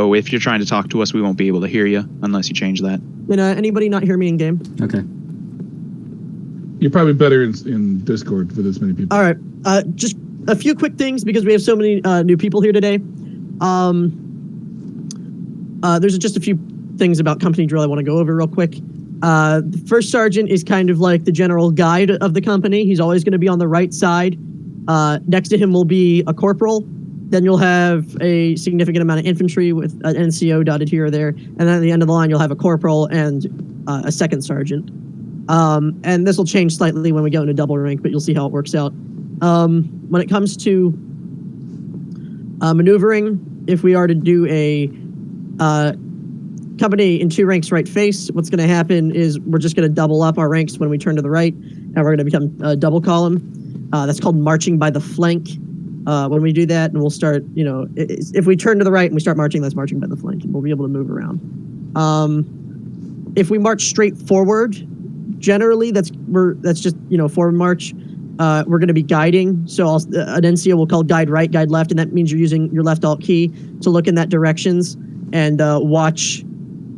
So if you're trying to talk to us, we won't be able to hear you unless you change that. Can anybody not hear me in game? Okay. You're probably better in Discord for this many people. All right. Just a few quick things because we have so many new people here today. There's just a few things about company drill I want to go over real quick. The first sergeant is kind of like the general guide of the company. He's always going to be on the right side. Next to him will be a corporal. Then you'll have a significant amount of infantry with an NCO dotted here or there. And then at the end of the line, you'll have a corporal and a second sergeant. And this will change slightly when we go into double rank, but you'll see how it works out. When it comes to maneuvering, if we are to do a company in 2 ranks right face, what's going to happen is we're just going to double up our ranks when we turn to the right, and we're going to become a double column. That's called marching by the flank. When we do that, and we'll start, if we turn to the right and we start marching, that's marching by the flank, and we'll be able to move around. If we march straight forward, generally that's just forward march. We're going to be guiding, so an NCO will call guide right, guide left, and that means you're using your left alt key to look in that directions and watch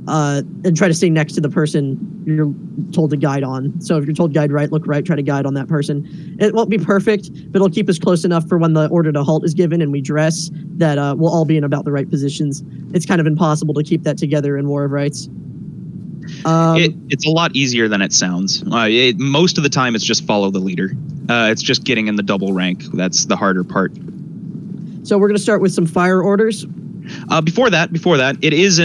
and try to stay next to the person you're told to guide on. So if you're told guide right, look right, try to guide on that person. It won't be perfect, but it'll keep us close enough for when the order to halt is given and we dress that we'll all be in about the right positions. It's kind of impossible to keep that together in War of Rights. It's a lot easier than it sounds. Most of the time, it's just follow the leader. It's just getting in the double rank. That's the harder part. So we're going to start with some fire orders. Before that, it is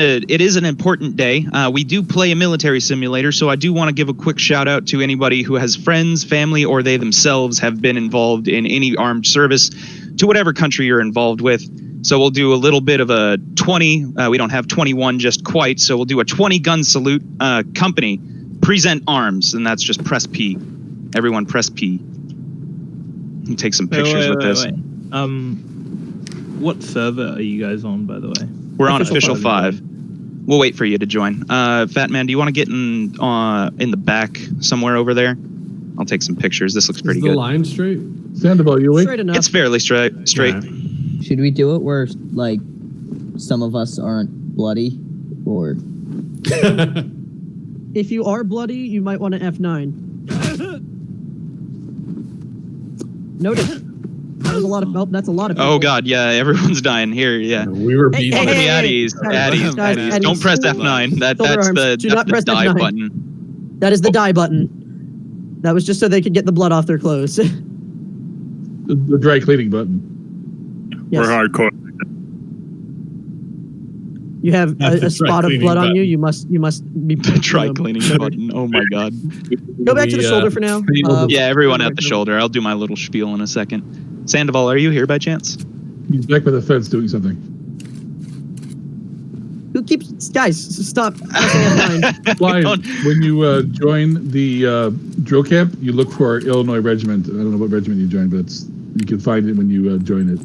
an important day. We do play a military simulator, so I do want to give a quick shout out to anybody who has friends, family, or they themselves have been involved in any armed service to whatever country you're involved with. So we'll do a little bit of a 20. We don't have 21 just quite, so we'll do a 20 gun salute. Company, present arms, and that's just press P. Everyone press P. You take some pictures with this. Wait. What server are you guys on, by the way? We're on official 5. We'll wait for you to join. Fat Man, do you want to get in the back somewhere over there? I'll take some pictures. This looks pretty good. Is the line straight? Sandoval, you awake? Straight enough. It's fairly straight. Yeah. Should we do it where, like, some of us aren't bloody, or? If you are bloody, you might want to F9. Noted. That was a lot of. Oh, that's a lot of people. Oh God, yeah, everyone's dying here. Yeah. We were beat. Hey, At ease. Don't press F9. That's the die F9. button. That is the die button. That was just so they could get the blood off their clothes. The dry cleaning button. Yes. We're hardcore. You have a spot of blood on you. You must be The dry cleaning button. Oh my God. Go back to the shoulder for now. Yeah, everyone at the shoulder. I'll do my little spiel in a second. Sandoval, are you here by chance? He's back by the fence doing something. Who keeps guys? Stop. Fly, when you join the drill camp, you look for Illinois regiment. I don't know what regiment you joined, but you can find it when you join it.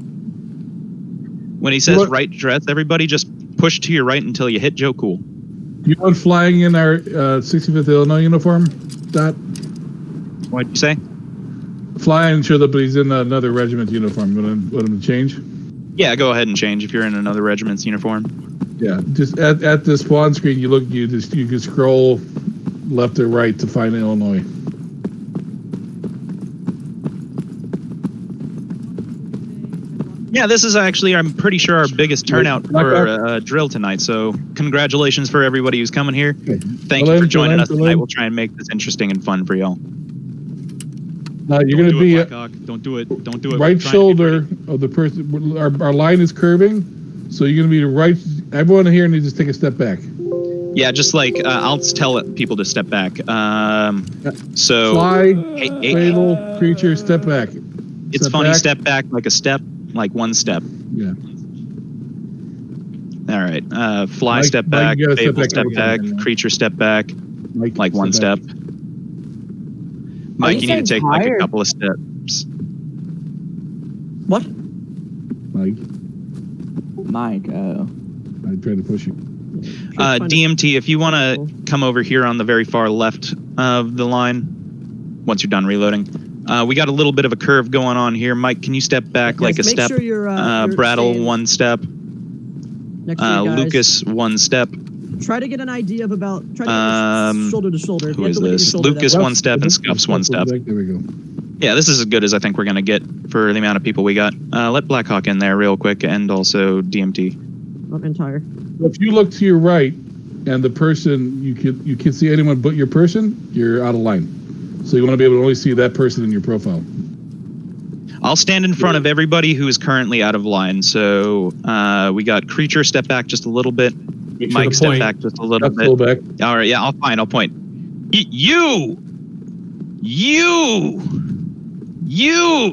When he says right dress, everybody just push to your right until you hit Joe Cool. You want flying in our 65th Illinois uniform? Dot. What'd you say? Fly and show that he's in another regiment uniform. Want him to change? Yeah, go ahead and change if you're in another regiment's uniform. Yeah, just at the spawn screen, you can scroll left or right to find Illinois. Yeah, this is actually, I'm pretty sure, our biggest turnout for drill tonight. So congratulations for everybody who's coming here. Thank you for joining us tonight. We'll try and make this interesting and fun for y'all. Now you're going to be don't do it. Don't do it. Right shoulder of the person. Our line is curving, so you're going to be right. Everyone here needs to take a step back. Yeah, just like I'll tell people to step back. So fly, fatal creature, step back. It's step funny. Back. Step back like a step, like one step. Yeah. All right. Fly, Mike, step back. Mike, Fable, step back. Creature, step back. Mike, like one step. Mike, you need to take like a couple of steps. What? Mike, oh. I tried to push you. DMT, if you want to come over here on the very far left of the line, once you're done reloading. We got a little bit of a curve going on here. Mike, can you step back like a step? Sure you're Brattle, staying... one step. Next to you guys. Lucas, 1 step. Try to get an idea of about. Try to get shoulder to shoulder. Who is this? Lucas, 1 step, and Scuffs, 1 step. There we go. Yeah, this is as good as I think we're gonna get for the amount of people we got. Let Blackhawk in there real quick, and also DMT. Not entire. If you look to your right, and the person you can see anyone but your person, you're out of line. So you want to be able to only see that person in your profile. I'll stand in front of everybody who is currently out of line. So we got Creature, step back just a little bit. Mike, step back just a little bit. Back. All right, yeah, I'll point. You.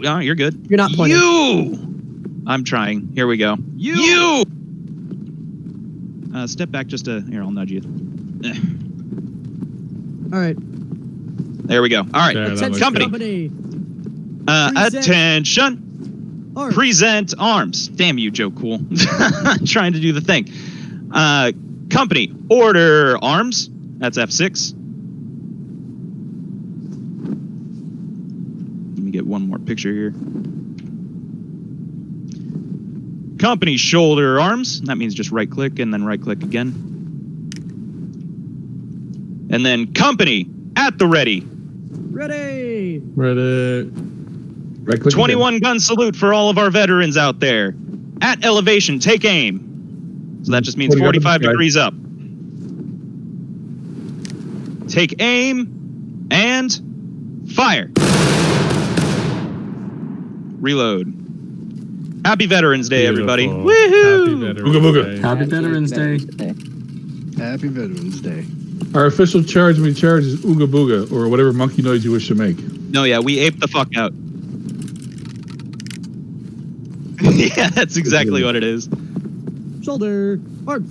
Oh, you're good. You're not pointing. You. I'm trying. Here we go. You. Step back just a. Here, I'll nudge you. All right. There we go. All right. There, that looks Company. Attention. Arms. Present arms. Damn you, Joe Cool. Trying to do the thing. Company. Order arms. That's F6. Let me get one more picture here. Company shoulder arms. That means just right click and then right click again. And then company at the ready. Ready. Ready. Right click. 21 gun salute for all of our veterans out there. At elevation, take aim. So that just means 45 degrees up. Take aim and fire. Reload. Happy Veterans Day, everybody. Beautiful. Woohoo! Happy Veterans Day. Booga booga. Happy Veterans Day. Our official charge when we charge is Ooga Booga, or whatever monkey noise you wish to make. No, yeah, we ape the fuck out. Yeah, that's exactly what it is. Shoulder. Arms.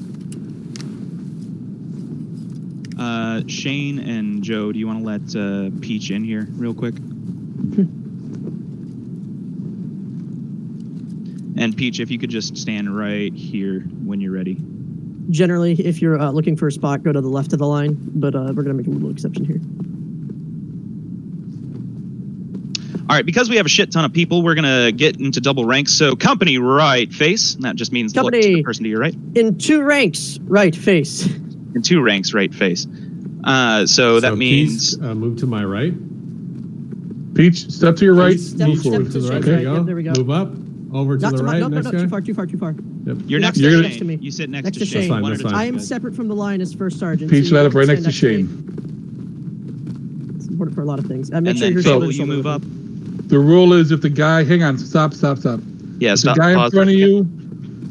Shane and Joe, do you want to let Peach in here real quick? Okay. And Peach, if you could just stand right here when you're ready. Generally, if you're looking for a spot, go to the left of the line, but we're going to make a little exception here. All right, because we have a shit ton of people, we're going to get into double ranks. So company right face, and that just means look to the person to your right. In 2 ranks, right face. In 2 ranks, right face. So that means... move to my right. Peach, step to your right. Step- Move step forward. to the right. There you go. Yep, there we go. Move up. Over to Not the to my, right. no, Next guy. too far. Yep. You're next You're to next Shane. to me. You sit next, Next to to Shane. Shane. That's fine, One that's at a fine. time. I am separate from the line as first sergeant. Peach, so line you up right stand next to Shane. It's important for a lot of things. Make And sure then your Phil, shoulders will you move up? The rule is if the guy, hang on, stop. Yeah, If stop. the guy in Pause. front of you,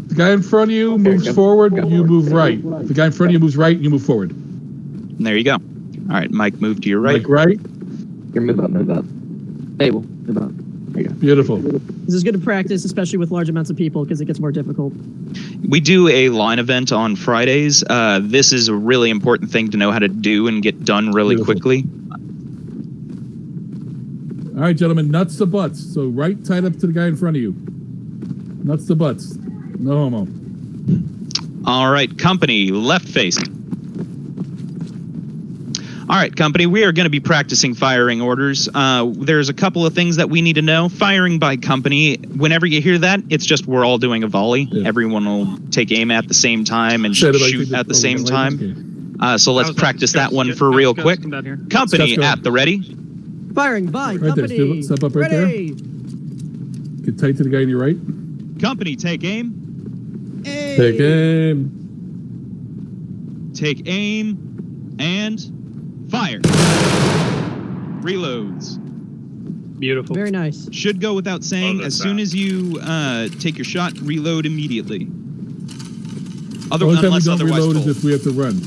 the guy in front of you moves forward, you move right. If the guy in front of you moves right, you move forward. And there you go. All right, Mike, move to your right. Like right. Here, move up. Hey, well, move up. There you go. Beautiful. This is good to practice, especially with large amounts of people, because it gets more difficult. We do a line event on Fridays. This is a really important thing to know how to do and get done really Beautiful. quickly. All right, gentlemen, nuts to butts. So right tied up to the guy in front of you. Nuts to butts. No homo. All right, company, left face. All right, company, we are going to be practicing firing orders. There's a couple of things that we need to know. Firing by company, whenever you hear that, it's just we're all doing a volley. Yeah. Everyone will take aim at the same time and Said it like shoot they at the did same over time. So let's practice that one for real quick. Company Let's go. at the ready. Firing by Right there, company. step up right there. Ready. Get tight to the guy on your right. Company, take aim. Hey. Take aim. Take aim and fire. Reloads. Beautiful. Very nice. Should go without saying, Love as that soon as you take your shot, reload immediately. The only time we Unless don't otherwise reload is told. if we have to run.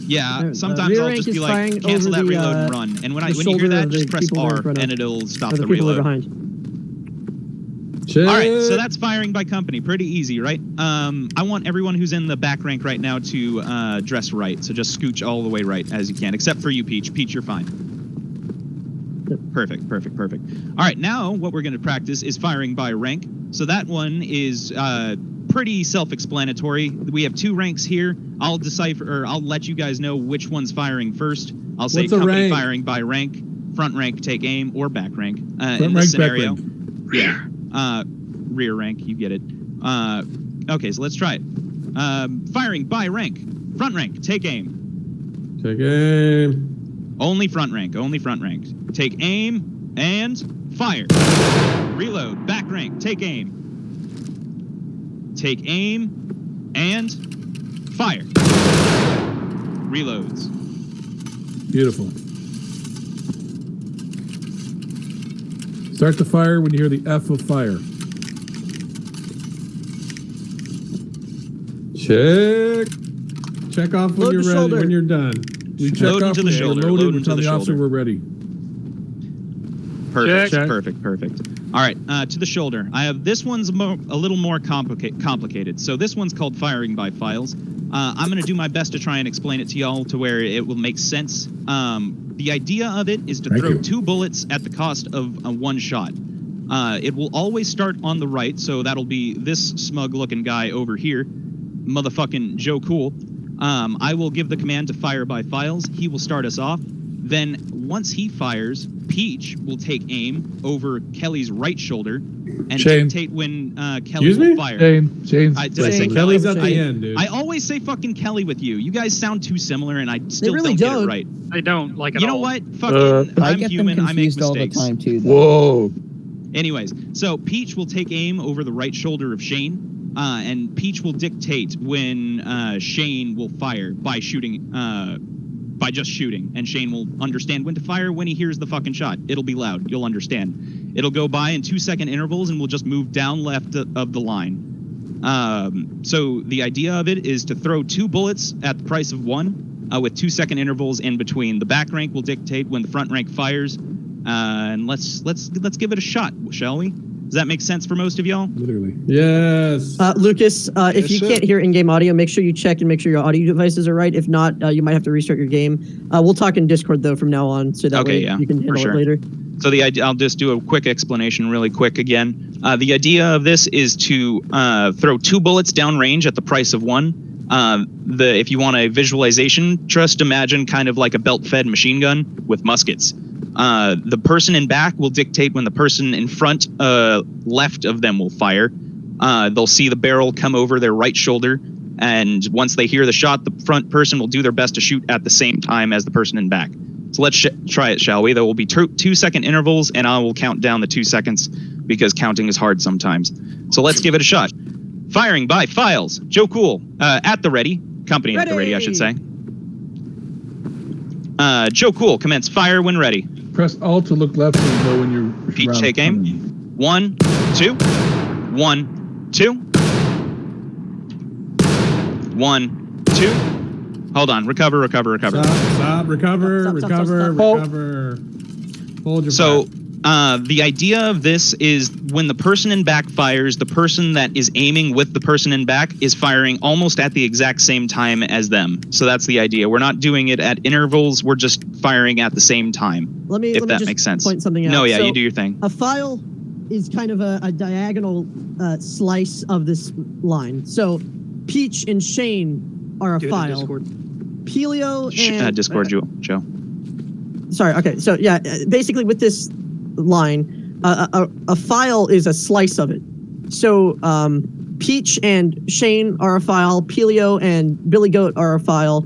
Yeah, The sometimes rear I'll rank just is be like, firing cancel over that the, reload and run. And when the you hear shoulder that, of the just press people who are in R front of- and it'll stop Or the the people who are reload. behind. Shit. All right, so that's firing by company. Pretty easy, right? I want everyone who's in the back rank right now to dress right. So just scooch all the way right as you can, except for you, Peach. Peach, you're fine. Perfect. All right, now what we're going to practice is firing by rank. So that one is pretty self-explanatory. We have 2 ranks here. I'll decipher, or I'll let you guys know which one's firing first. I'll say What's a company rank? firing by rank, front rank take aim, or back rank. Front In rank, this back scenario, rank. yeah. Rear rank, you get it. Okay, so let's try it. Firing by rank. Front rank, take aim. Take aim. Only front rank, only front rank. Take aim and fire. Reload, back rank, take aim. Take aim and fire. Reloads. Beautiful. Start the fire when you hear the F of fire. Check off when Load you're the ready. shoulder. When you're done. We check Load off into the when shoulder, we're load loaded. We into tell the the officer shoulder. we're ready. Perfect, Check. perfect. All right, to the shoulder. I have this one's a little more complicated. So this one's called firing by files. I'm gonna do my best to try and explain it to y'all to where it will make sense. The idea of it is to Thank throw you. 2 bullets at the cost of a 1 shot. It will always start on the right, so that'll be this smug-looking guy over here, motherfucking Joe Cool. I will give the command to fire by files. He will start us off. Then once he fires, Peach will take aim over Kelly's right shoulder and Shane. dictate when Kelly Excuse will me? fire. Shane's Did I say Shane. Kelly? Kelly's at the end, dude. I always say fucking Kelly with you. You guys sound too similar, and I still really don't get it don't. right. I don't like it You know all. what? Fucking, I I'm get human. them I make confused all the mistakes. time too. Though. Whoa. Anyways, so Peach will take aim over the right shoulder of Shane, and Peach will dictate when Shane will fire by shooting, by just shooting, and Shane will understand when to fire when he hears the fucking shot. It'll be loud. You'll understand. It'll go by in 2-second intervals, and we'll just move down left of the line. So the idea of it is to throw 2 bullets at the price of 1, with 2-second intervals in between. The back rank will dictate when the front rank fires. And let's give it a shot, shall we? Does that make sense for most of y'all? Literally. Yes. Lucas, if Yes, you sir. can't hear in-game audio, make sure you check and make sure your audio devices are right. If not, you might have to restart your game. We'll talk in Discord though from now on, so that way you can handle it later. So the idea, I'll just do a quick explanation really quick again. The idea of this is to throw 2 bullets downrange at the price of 1. If you want a visualization, just imagine kind of like a belt-fed machine gun with muskets. The person in back will dictate when the person in front, left of them will fire. They'll see the barrel come over their right shoulder, and once they hear the shot, the front person will do their best to shoot at the same time as the person in back. So let's try it, shall we? There will be 2-second intervals, and I will count down the 2 seconds because counting is hard sometimes. So let's give it a shot. Firing by files. Joe Cool, at the ready. Company at the ready, I should say. Joe Cool, commence fire when ready. Press Alt to look left and know when you're. Peach, around. take aim. 1, 2. 1, 2. 1, 2. Hold on. Recover. Stop. Recover. Stop. Recover. Hold your So, breath. the idea of this is when the person in back fires, the person that is aiming with the person in back is firing almost at the exact same time as them. So that's the idea. We're not doing it at intervals. We're just firing at the same time. Let me If that just makes sense. point something out. No, yeah, So, you do your thing. A file is kind of a diagonal slice of this line. So Peach and Shane are a Do it in file. Discord. Pelio and Discord, Joe. sorry. Okay. So yeah, basically with this line, a file is a slice of it. So Peach and Shane are a file. Pelio and Billy Goat are a file.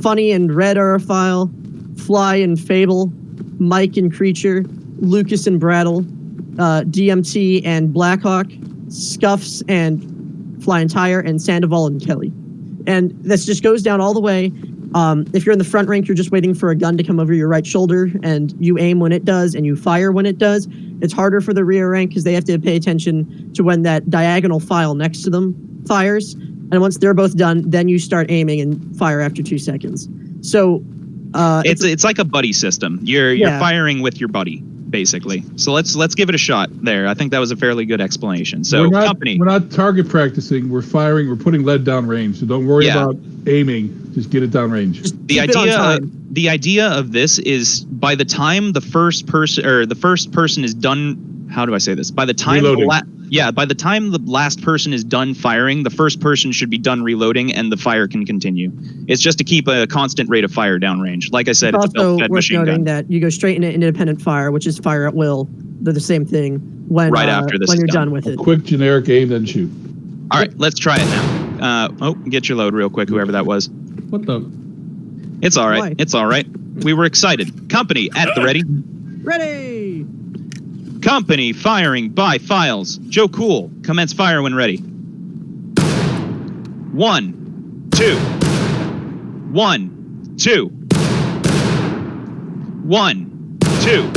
Funny and Red are a file. Fly and Fable, Mike and Creature, Lucas and Brattle, DMT and Blackhawk, Scuffs and Fly and Tire, and Sandoval and Kelly. And this just goes down all the way. If you're in the front rank, you're just waiting for a gun to come over your right shoulder, and you aim when it does, and you fire when it does. It's harder for the rear rank because they have to pay attention to when that diagonal file next to them fires. And once they're both done, then you start aiming and fire after 2 seconds. So It's like a buddy system. You're firing with your buddy, basically. So let's give it a shot there. I think that was a fairly good explanation. So we're not target practicing. We're firing. We're putting lead down range. So don't worry about aiming. Just get it down range. The idea of this is by the time the first person is done. How do I say this? By the time by the time the last person is done firing, the first person should be done reloading, and the fire can continue. It's just to keep a constant rate of fire downrange. Like I said, it's also a worth machine noting gun. that you go straight into independent fire, which is fire at will. They're the same thing when Right after this when is you're done. done with it. Quick generic aim, then shoot. All right, let's try it now. Get your load real quick, whoever that was. What the? It's all right. Why? It's all right. We were excited. Company at the ready. Ready. Company firing by files. Joe Cool, commence fire when ready. 1, 2. 1, 2. 1, 2.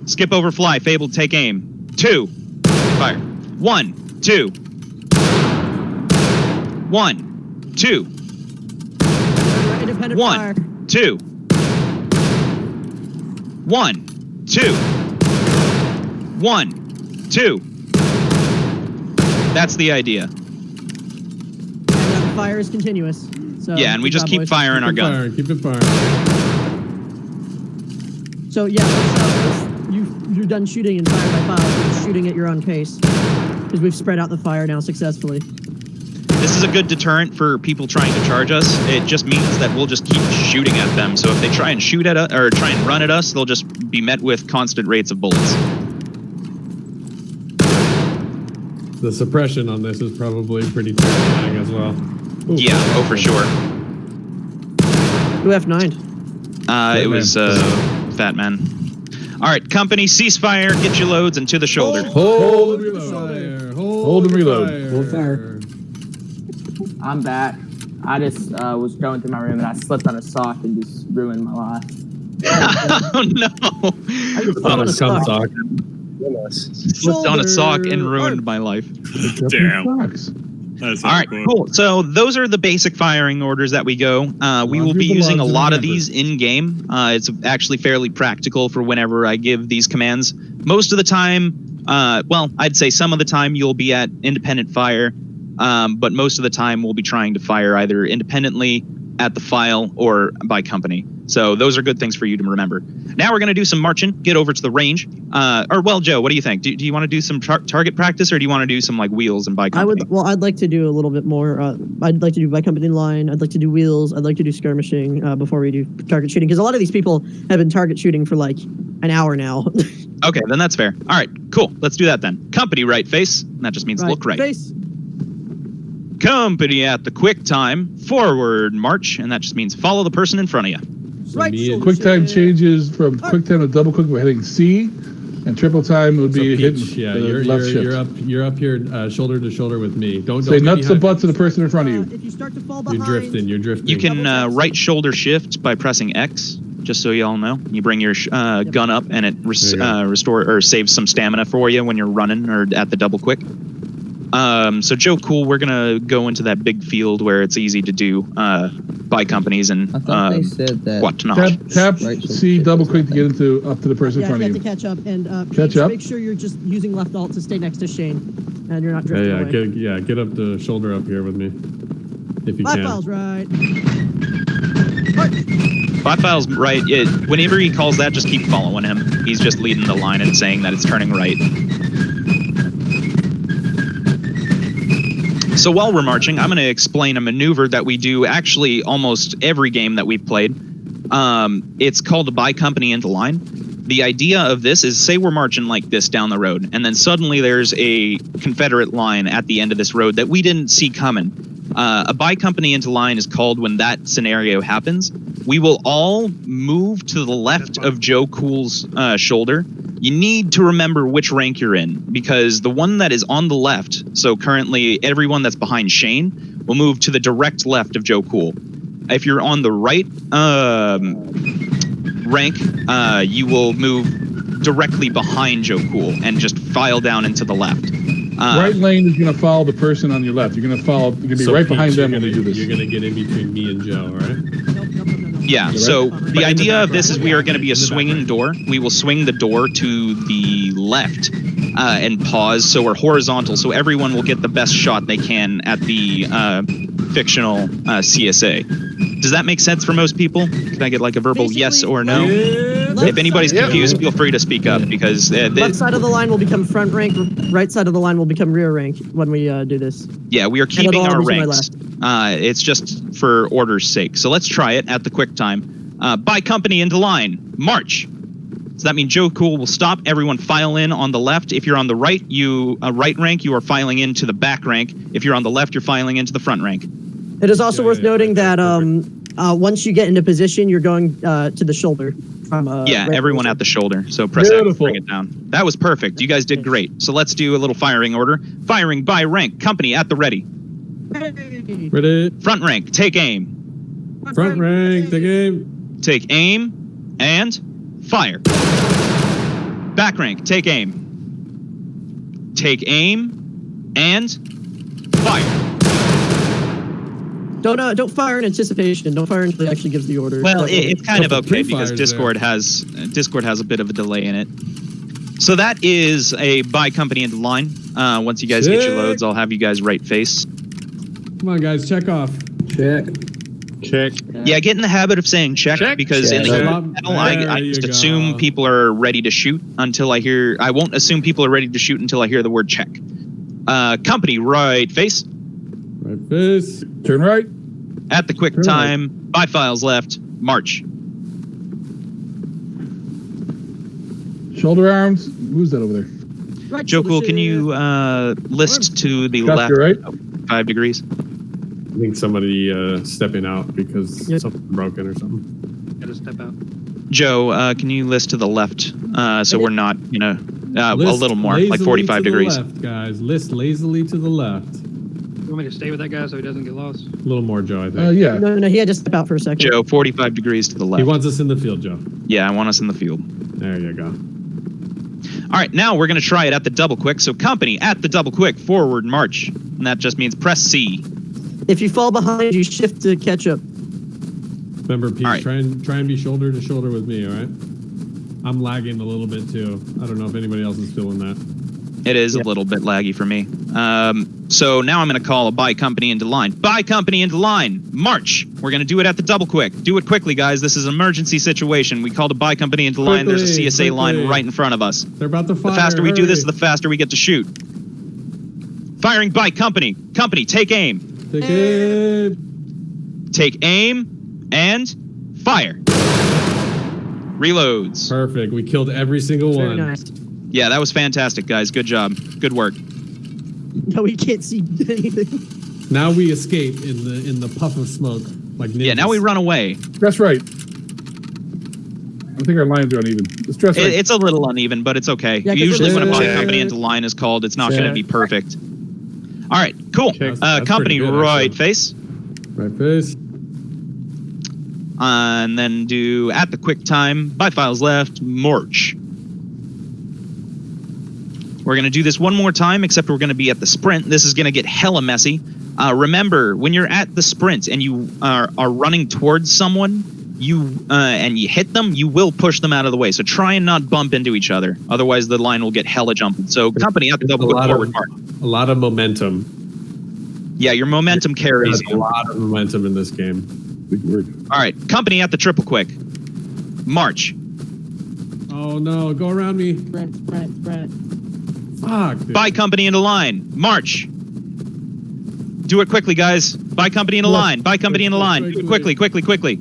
Skip over fly. Fabled take aim. 2. Fire. 1, 2. 1, 2. Independent 1, fire. 2. 1, 2. 1, 2. That's the idea. And the fire is continuous. So Yeah, and we good just job, keep boys. firing our gun. Firing, keep it firing. So yeah, you're done shooting and fire by fire. You're just shooting at your own pace because we've spread out the fire now successfully. This is a good deterrent for people trying to charge us. It just means that we'll just keep shooting at them. So if they try and shoot at us or try and run at us, they'll just be met with constant rates of bullets. The suppression on this is probably pretty terrifying as well. Ooh. Yeah, oh for sure. Who F9'd? It was Fat Man. All right, company, ceasefire, get your loads and to the shoulder. Hold and reload. Hold and reload. Hold fire. I'm back. I just was going through my room and I slipped on a sock and just ruined my life. Oh no! I just fell on a sock. Slipped on a sock and ruined my life. Damn. All right, cool. So those are the basic firing orders that we go. We will be using a lot of these in game. It's actually fairly practical for whenever I give these commands. Most of the time, I'd say some of the time you'll be at independent fire, but most of the time we'll be trying to fire either independently at the file or by company. So those are good things for you to remember. Now we're going to do some marching, get over to the range. Joe, what do you think? Do you want to do some target practice or do you want to do some like wheels and by company? I'd like to do a little bit more. I'd like to do by company line. I'd like to do wheels. I'd like to do skirmishing before we do target shooting. Because a lot of these people have been target shooting for like an hour now. Okay, then that's fair. All right, cool. Let's do that then. Company right face. That just means look right. Face. Company at the quick time, forward march, and that just means follow the person in front of you. Right. Quick time changes from quick time to double quick. We're hitting C, and triple time would be hitting left shift. You're up here shoulder to shoulder with me. Don't say nuts and butts to the person in front of you. If you start to fall behind, You're drifting. You can right shoulder shift by pressing X, just so you all know. You bring your gun up, and it restore or saves some stamina for you when you're running or at the double quick. So Joe Cool, we're gonna go into that big field where it's easy to do by companies and I thought they said that. whatnot. Tap Right, C double quick to get into up to the person in front you of have you. to catch up and Catch up. Make sure you're just using left alt to stay next to Shane, and you're not drifting away. Get up the shoulder up here with me, if you Five can. miles right. Five files right. Whenever he calls that, just keep following him. He's just leading the line and saying that it's turning right. So while we're marching, I'm going to explain a maneuver that we do actually almost every game that we've played. It's called a by company into line. The idea of this is, say we're marching like this down the road, and then suddenly there's a Confederate line at the end of this road that we didn't see coming. A by company into line is called when that scenario happens. We will all move to the left of Joe Cool's shoulder. You need to remember which rank you're in, because the one that is on the left, so currently everyone that's behind Shane, will move to the direct left of Joe Cool. If you're on the right rank, you will move directly behind Joe Cool and just file down into the left. Right lane is going to follow the person on your left. You're going to be right behind them when they do this. You're going to get in between me and Joe, all right? Yeah, so the idea of this is we are going to be a swinging door. We will swing the door to the left and pause, so we're horizontal, so everyone will get the best shot they can at the fictional CSA. Does that make sense for most people? Can I get like a verbal yes or no? If anybody's confused, feel free to speak up, because left side of the line will become front rank. Right side of the line will become rear rank when we do this. Yeah, we are keeping our ranks. It's just for order's sake. So let's try it at the quick time. By company into line. March. So that means Joe Cool will stop. Everyone file in on the left. If you're on the right, right rank, you are filing into the back rank. If you're on the left, you're filing into the front rank. It is also worth noting that once you get into position, you're going to the shoulder. From, everyone at the shoulder. So press F to bring it down. That was perfect. You guys did great. So let's do a little firing order. Firing by rank. Company at the ready. Ready. Front rank. Take aim. Front rank. Take aim. Take aim and fire. Back rank. Take aim. Take aim and fire. Don't fire in anticipation. Don't fire until he actually gives the order. Well, it's kind of okay because Discord has a bit of a delay in it. So that is a by company into line. Once you guys get your loads, I'll have you guys right face. Come on, guys, check off. Check. Yeah, get in the habit of saying check because in the battle, I just assume people are ready to shoot until I hear. I won't assume people are ready to shoot until I hear the word check. Company right face. Right face. Turn right. At the quick time, by files left, march. Shoulder arms. Who's that over there? Right, Joe Cool, can you list to the left right. 5 degrees? I think somebody stepping out because something broken or something. Gotta step out. Joe, can you list to the left so we're not, a little more, like 45 degrees. Left, guys. List lazily to the left. You want me to stay with that guy so he doesn't get lost? A little more, Joe, I think. Yeah. No, he had to step out for a second. Joe, 45 degrees to the left. He wants us in the field, Joe. Yeah, I want us in the field. There you go. All right, now we're going to try it at the double quick. So company at the double quick, forward march. And that just means press C. If you fall behind, you shift to catch up. Remember, Pete, right. try and be shoulder to shoulder with me, all right? I'm lagging a little bit, too. I don't know if anybody else is feeling that. It is a little bit laggy for me. So now I'm going to call a by company into line. By company into line. March. We're going to do it at the double quick. Do it quickly, guys. This is an emergency situation. We called a by company into line. There's a CSA line right in front of us. They're about to fire. The faster we do this, the faster we get to shoot. Firing by company. Company, take aim. Take aim. Take aim and fire. Reloads. Perfect. We killed every single Very one. nice. Yeah, that was fantastic, guys. Good job. Good work. No, we can't see anything. Now we escape in the puff of smoke like ninjas. Yeah, now we run away. Press right. I think our lines are uneven. Let's press right. It's a little uneven, but it's okay. Yeah, 'cause Usually when a we're- by company into line is called, it's not going to be perfect. All right, cool. That's Company pretty good, right actually. face. Right face. And then do at the quick time, by files left, march. We're going to do this one more time, except we're going to be at the sprint. This is going to get hella messy. Remember, when you're at the sprint and you are running towards someone, and you hit them, you will push them out of the way. So try and not bump into each other. Otherwise, the line will get hella jumping. So company at the double quick forward march. A lot of momentum. Yeah, your momentum carries There's a lot of momentum in this game. Big word. All right, company at the triple quick. March. Oh no, go around me. Sprint. Fuck. Dude. By company into line. March. Do it quickly, guys. By company into line. By company into line. Do it quickly.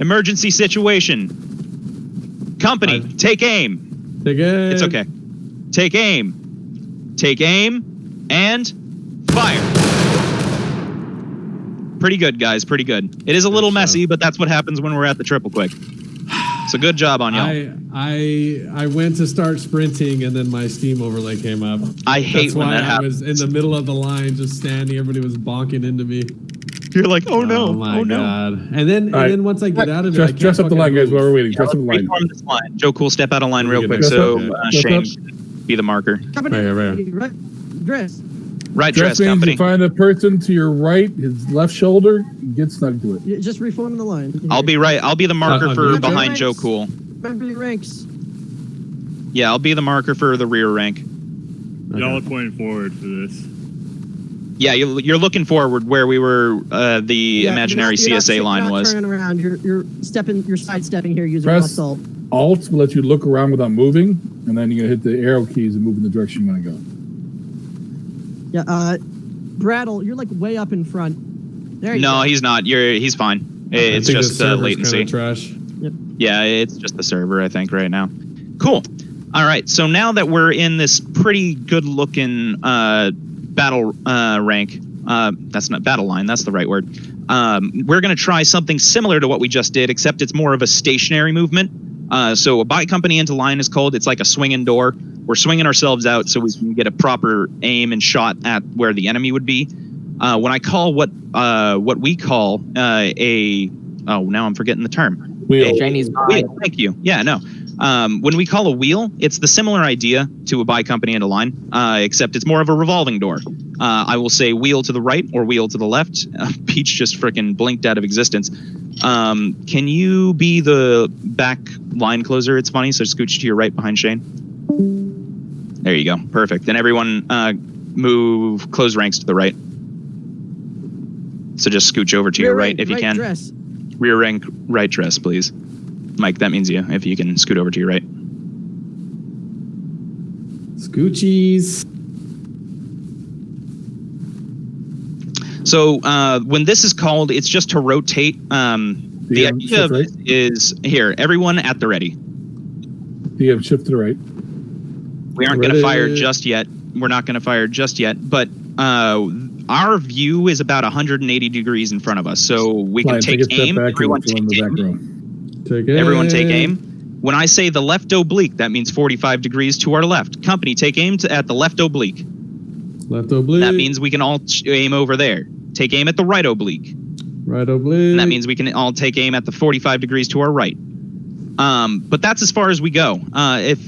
Emergency situation. Company, take aim. Take aim. It's okay. Take aim. Take aim and fire. Pretty good, guys. Pretty good. It is a little messy, but that's what happens when we're at the triple quick. So good job on y'all. I went to start sprinting and then my Steam overlay came up. I hate when that I happens. was in the middle of the line just standing. Everybody was bonking into me. You're like, oh no, Oh my oh no. god. And then once I get out of it, I can't Dress up the line, guys, while we're waiting. Dress up the line. Reform this line. Joe Cool, step out of line real quick Dress so up. Shane Dress can be the marker. Company. Right. Right. Dress. Right Dress dress means company. you find a person to your right, his left shoulder, get snug to it. Yeah, just reform the line. I'll be right. I'll be the marker on for you, behind Joe? Joe Cool. Remember your ranks. Yeah, I'll be the marker for the rear rank. Y'all are pointing forward for this. Yeah, you're looking forward where we were. The Yeah, imaginary you're not- CSA you're line not was. Turning around. You're stepping. You're sidestepping here using Press assault. Alt will let you look around without moving, and then you're going to hit the arrow keys and move in the direction you want to go. Yeah. Brattle, you're like way up in front. There you No, go. he's not. He's fine. It's I think just the server's latency. kinda trash. Yeah, it's just the server, I think, right now. Cool. All right, so now that we're in this pretty good-looking battle rank, that's not battle line, that's the right word. We're going to try something similar to what we just did, except it's more of a stationary movement. So a by company into line is called. It's like a swinging door. We're swinging ourselves out so we can get a proper aim and shot at where the enemy would be. When I call what we call now I'm forgetting the term. Wheel. Janie's Wheel. Thank you. Yeah, no. When we call a wheel, it's the similar idea to a by company into line, except it's more of a revolving door. I will say wheel to the right or wheel to the left. Peach just freaking blinked out of existence. Can you be the back line closer? It's funny, so scooch to your right behind Shane. There you go. Perfect. Then everyone move close ranks to the right. So just scooch over to your right if you can. Dress. Rear rank right dress, please. Mike, that means you. If you can scoot over to your right. Scoochies. So when this is called, it's just to rotate. The idea of it is here. Everyone at the ready. You have shift to the right. We aren't going to fire just yet. We're not going to fire just yet, but our view is about 180 degrees in front of us, so we can take aim. Everyone take aim. Everyone take aim. When I say the left oblique, that means 45 degrees to our left. Company, take aim at the left oblique. Left oblique. That means we can all aim over there. Take aim at the right oblique. Right oblique. And that means we can all take aim at the 45 degrees to our right. But that's as far as we go. If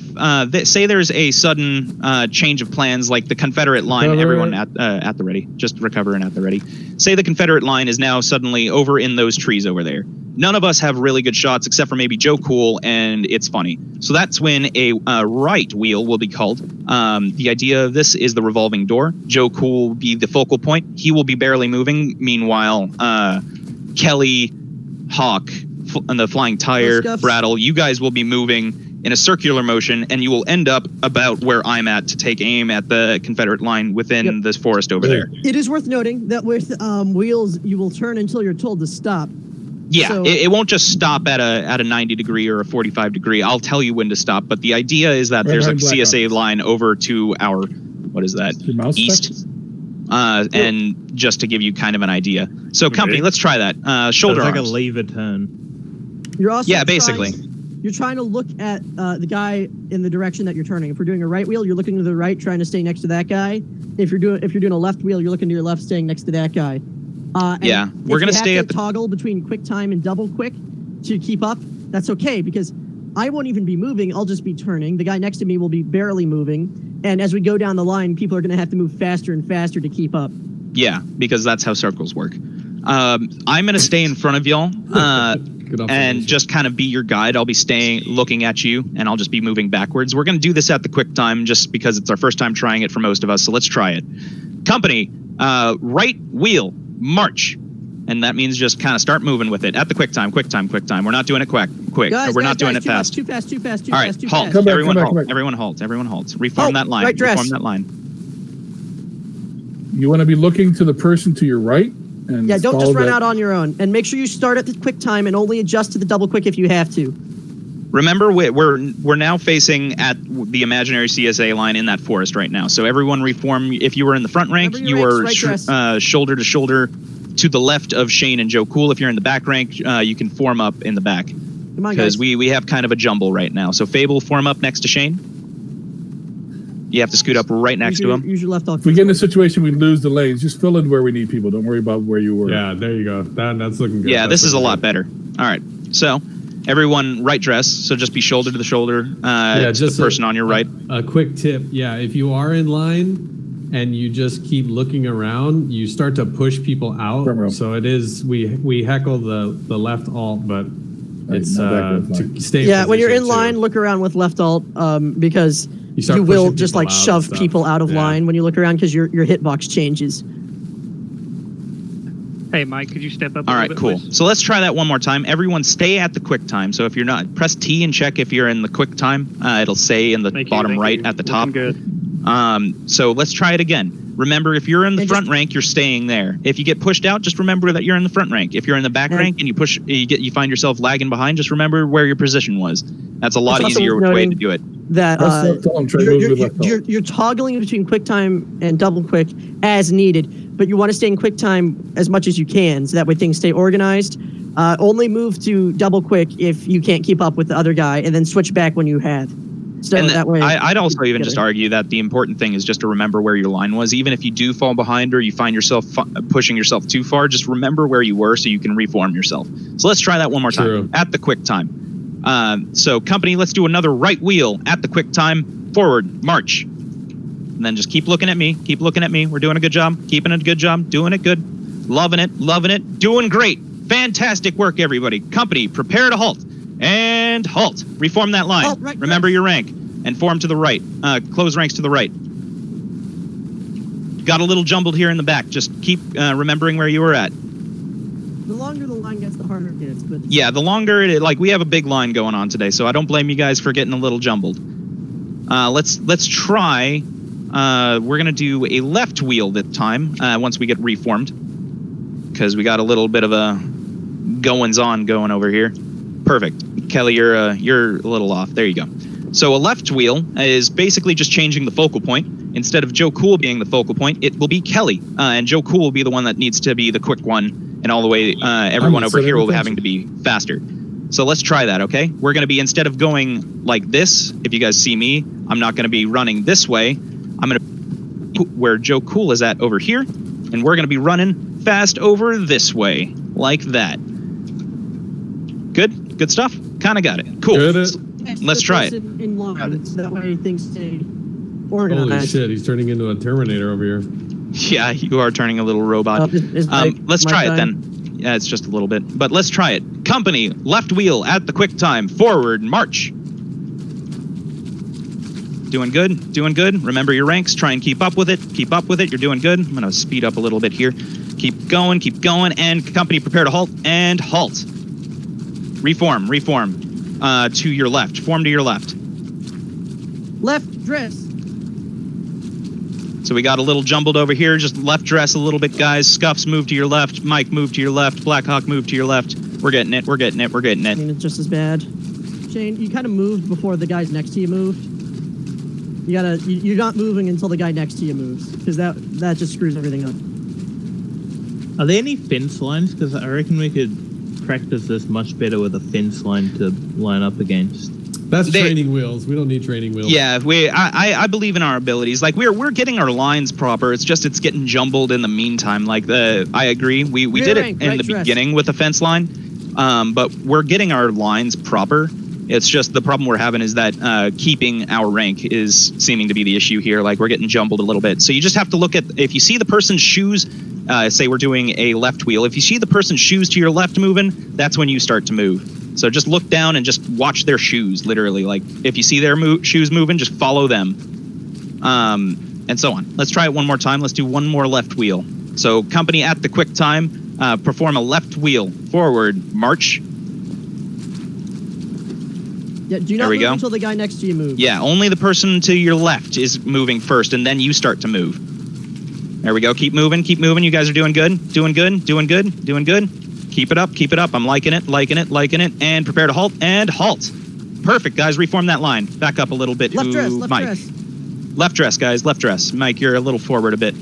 say there's a sudden change of plans, like the Confederate line, everyone at the ready, just recover and at the ready. Say the Confederate line is now suddenly over in those trees over there. None of us have really good shots except for maybe Joe Cool, and it's funny. So that's when a right wheel will be called. The idea of this is the revolving door. Joe Cool will be the focal point. He will be barely moving. Meanwhile, Kelly, Hawk, and the flying tire, Brattle, you guys will be moving in a circular motion, and you will end up about where I'm at to take aim at the Confederate line within this forest over there. It is worth noting that with wheels, you will turn until you're told to stop. Yeah, so, it won't just stop at a 90 degree or a 45 degree. I'll tell you when to stop, but the idea is that there's a CSA line over to our, what is that, east? And just to give you kind of an idea. So company, let's try that. Shoulder arms. Like a lever turn. You're also basically. You're trying to look at the guy in the direction that you're turning. If we're doing a right wheel, you're looking to the right, trying to stay next to that guy. If you're doing a left wheel, you're looking to your left, staying next to that guy. We're gonna stay at the toggle between quick time and double quick to keep up. That's okay because I won't even be moving. I'll just be turning. The guy next to me will be barely moving. And as we go down the line, people are going to have to move faster and faster to keep up. Yeah, because that's how circles work. I'm going to stay in front of y'all and just kind of be your guide. I'll be looking at you, and I'll just be moving backwards. We're going to do this at the quick time just because it's our first time trying it for most of us, so let's try it. Company, right wheel, march. And that means just kind of start moving with it at the quick time. We're not doing it quick. We're not doing it fast. Too fast. All right, halt. Everyone halts. Reform that line. Reform that line. You want to be looking to the person to your right. And don't just run out on your own. And make sure you start at the quick time and only adjust to the double quick if you have to. Remember, we're now facing at the imaginary CSA line in that forest right now. So everyone reform. If you were in the front rank, you are shoulder to shoulder to the left of Shane and Joe Cool. If you're in the back rank, you can form up in the back. Come on, guys. Because we have kind of a jumble right now. So Fable, form up next to Shane. You have to scoot up right next to him. Use your left off. If we get in a situation we lose the lanes, just fill in where we need people. Don't worry about where you were. Yeah, there you go. That's looking good. Yeah, this is a lot better. All right. So everyone right dress. So just be shoulder to the shoulder. Just the person on your right. A quick tip. Yeah, if you are in line and you just keep looking around, you start to push people out. So it is, we heckle the left alt, but it's to stay. Yeah, when you're in line, look around with left alt because you will just like shove people out of line when you look around because your hitbox changes. Hey, Mike, could you step up? All right, cool. Please? So let's try that one more time. Everyone stay at the quick time. So if you're not, press T and check if you're in the quick time. It'll say in the bottom right at the top. Good. So let's try it again. Remember, if you're in the And front rank, you're staying there. If you get pushed out, just remember that you're in the front rank. If you're in the back rank and you find yourself lagging behind, just remember where your position was. That's a lot It's also easier worth way to noting do it. That you're toggling between QuickTime and double quick as needed, but you want to stay in QuickTime as much as you can, so that way things stay organized. Only move to double quick if you can't keep up with the other guy, and then switch back when you have. So And that way, I'd also even just argue that the important thing is just to remember where your line was. Even if you do fall behind or you find yourself pushing yourself too far, just remember where you were so you can reform yourself. So let's try that one more time at the quick time. So company, let's do another right wheel at the quick time. Forward, march. And then just keep looking at me. Keep looking at me. We're doing a good job. Keeping a good job. Doing it good. Loving it. Loving it. Doing great. Fantastic work, everybody. Company, prepare to halt. And halt. Reform that line. Right, Remember your rank. And form to the right. Close ranks to the right. Got a little jumbled here in the back. Just keep remembering where you were at. the longer the line gets, the harder it gets. But yeah, the longer it, like we have a big line going on today, so I don't blame you guys for getting a little jumbled. Let's try. We're gonna do a left wheel this time once we get reformed, because we got a little bit of a goings on going over here. Perfect, Kelly, you're a little off. There you go. So a left wheel is basically just changing the focal point. Instead of Joe Cool being the focal point, it will be Kelly, and Joe Cool will be the one that needs to be the quick one, and all the way everyone over here will be having to be faster. So let's try that, okay? We're going to be, instead of going like this, if you guys see me, I'm not going to be running this way. I'm going to where Joe Cool is at over here, and we're going to be running fast over this way, like that. Good? Good stuff? Kind of got it. Cool. Let's try it. In line, so that way things stay organized. Holy shit, he's turning into a Terminator over here. Yeah, you are turning a little robot. Let's try it then. Yeah, it's just a little bit. But let's try it. Company, left wheel at the quick time. Forward, march. Doing good, doing good. Remember your ranks. Try and keep up with it. Keep up with it. You're doing good. I'm going to speed up a little bit here. Keep going, and company, prepare to halt, and halt. Reform. To your left. Form to your left. Left dress. So we got a little jumbled over here. Just left dress a little bit, guys. Scuffs, move to your left. Mike, move to your left. Blackhawk, move to your left. We're getting it. I mean, it's just as bad. Shane, you kind of moved before the guys next to you moved. You're not moving until the guy next to you moves, because that just screws everything up. Are there any fence lines? Because I reckon we could practice this much better with a fence line to line up against. That's training wheels. We don't need training wheels. Yeah, I believe in our abilities. Like we're getting our lines proper. It's just it's getting jumbled in the meantime. Like I agree. We did it in the beginning with the fence line, but we're getting our lines proper. It's just the problem we're having is that keeping our rank is seeming to be the issue here. Like we're getting jumbled a little bit. So you just have to look at, if you see the person's shoes, say we're doing a left wheel. If you see the person's shoes to your left moving, that's when you start to move. So just look down and just watch their shoes, literally. Like if you see their shoes moving, just follow them, and so on. Let's try it one more time. Let's do one more left wheel. So company at the quick time, perform a left wheel. Forward, march. Yeah, do not move until the guy next to you moves. Yeah, only the person to your left is moving first, and then you start to move. There we go. Keep moving. You guys are doing good. Keep it up. I'm liking it. And prepare to halt, and halt. Perfect, guys. Reform that line. Back up a little bit. Left dress. Left dress, guys. Left dress. Mike, you're a little forward a bit.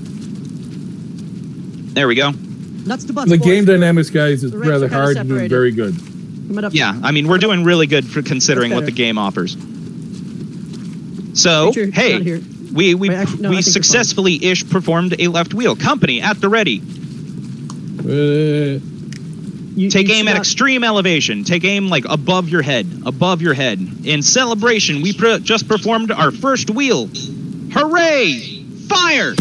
There we go. Nuts to butts, the boys. game dynamics, guys, is rather hard and doing separated. very good. Yeah, I mean, we're doing really good for considering what the game offers. So, hey, we successfully performed a left wheel. Company at the ready. Take aim at extreme elevation. Take aim like above your head. In celebration, we just performed our first wheel. Hooray! Fire!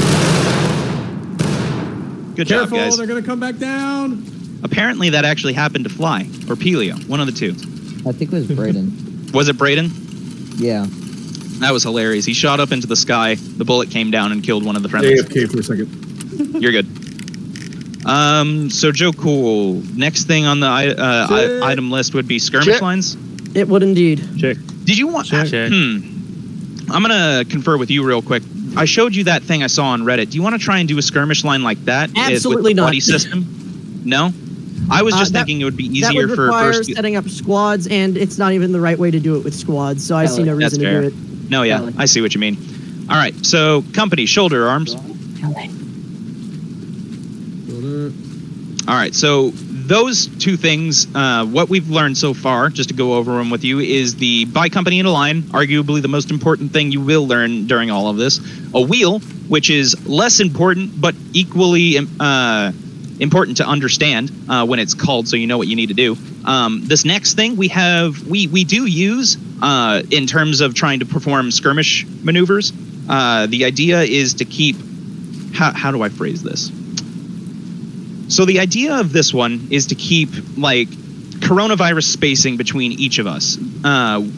Good job, guys. Careful, they're going to come back down. Apparently that actually happened to Fly, or Pelio, one of the two. I think it was Brayden. Was it Brayden? Yeah. That was hilarious. He shot up into the sky, the bullet came down and killed one of the friendlies. AFK for a second. You're good. So Joe Cool, next thing on the item list would be skirmish lines? It would indeed. Check. Did you want... Check. I'm going to confer with you real quick, I showed you that thing I saw on Reddit. Do you want to try and do a skirmish line like that? Absolutely with the not. buddy system? No? I was just thinking it would be easier that would for require first. setting up squads, and it's not even the right way to do it with squads, so I see no That's reason to fair. do it. No, yeah, I see what you mean. All right, so company, shoulder arms. All right, so those two things, what we've learned so far, just to go over them with you, is the by company in a line, arguably the most important thing you will learn during all of this. A wheel, which is less important, but equally important to understand when it's called, so you know what you need to do. This next thing we do use in terms of trying to perform skirmish maneuvers. The idea is to keep, how do I phrase this? So the idea of this one is to keep like coronavirus spacing between each of us.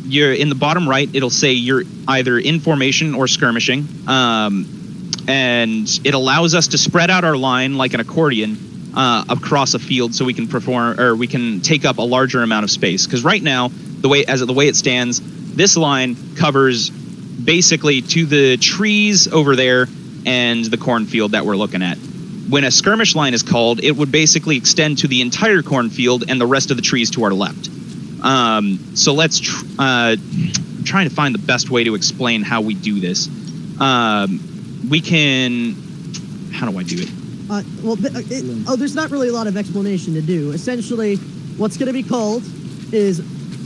You're in the bottom right, it'll say you're either in formation or skirmishing. And it allows us to spread out our line like an accordion across a field, so we can perform, or we can take up a larger amount of space. Because right now, the way it stands, this line covers basically to the trees over there and the cornfield that we're looking at. When a skirmish line is called, it would basically extend to the entire cornfield and the rest of the trees to our left. So let's trying to find the best way to explain how we do this. We can, how do I do it? There's not really a lot of explanation to do. Essentially, what's going to be called is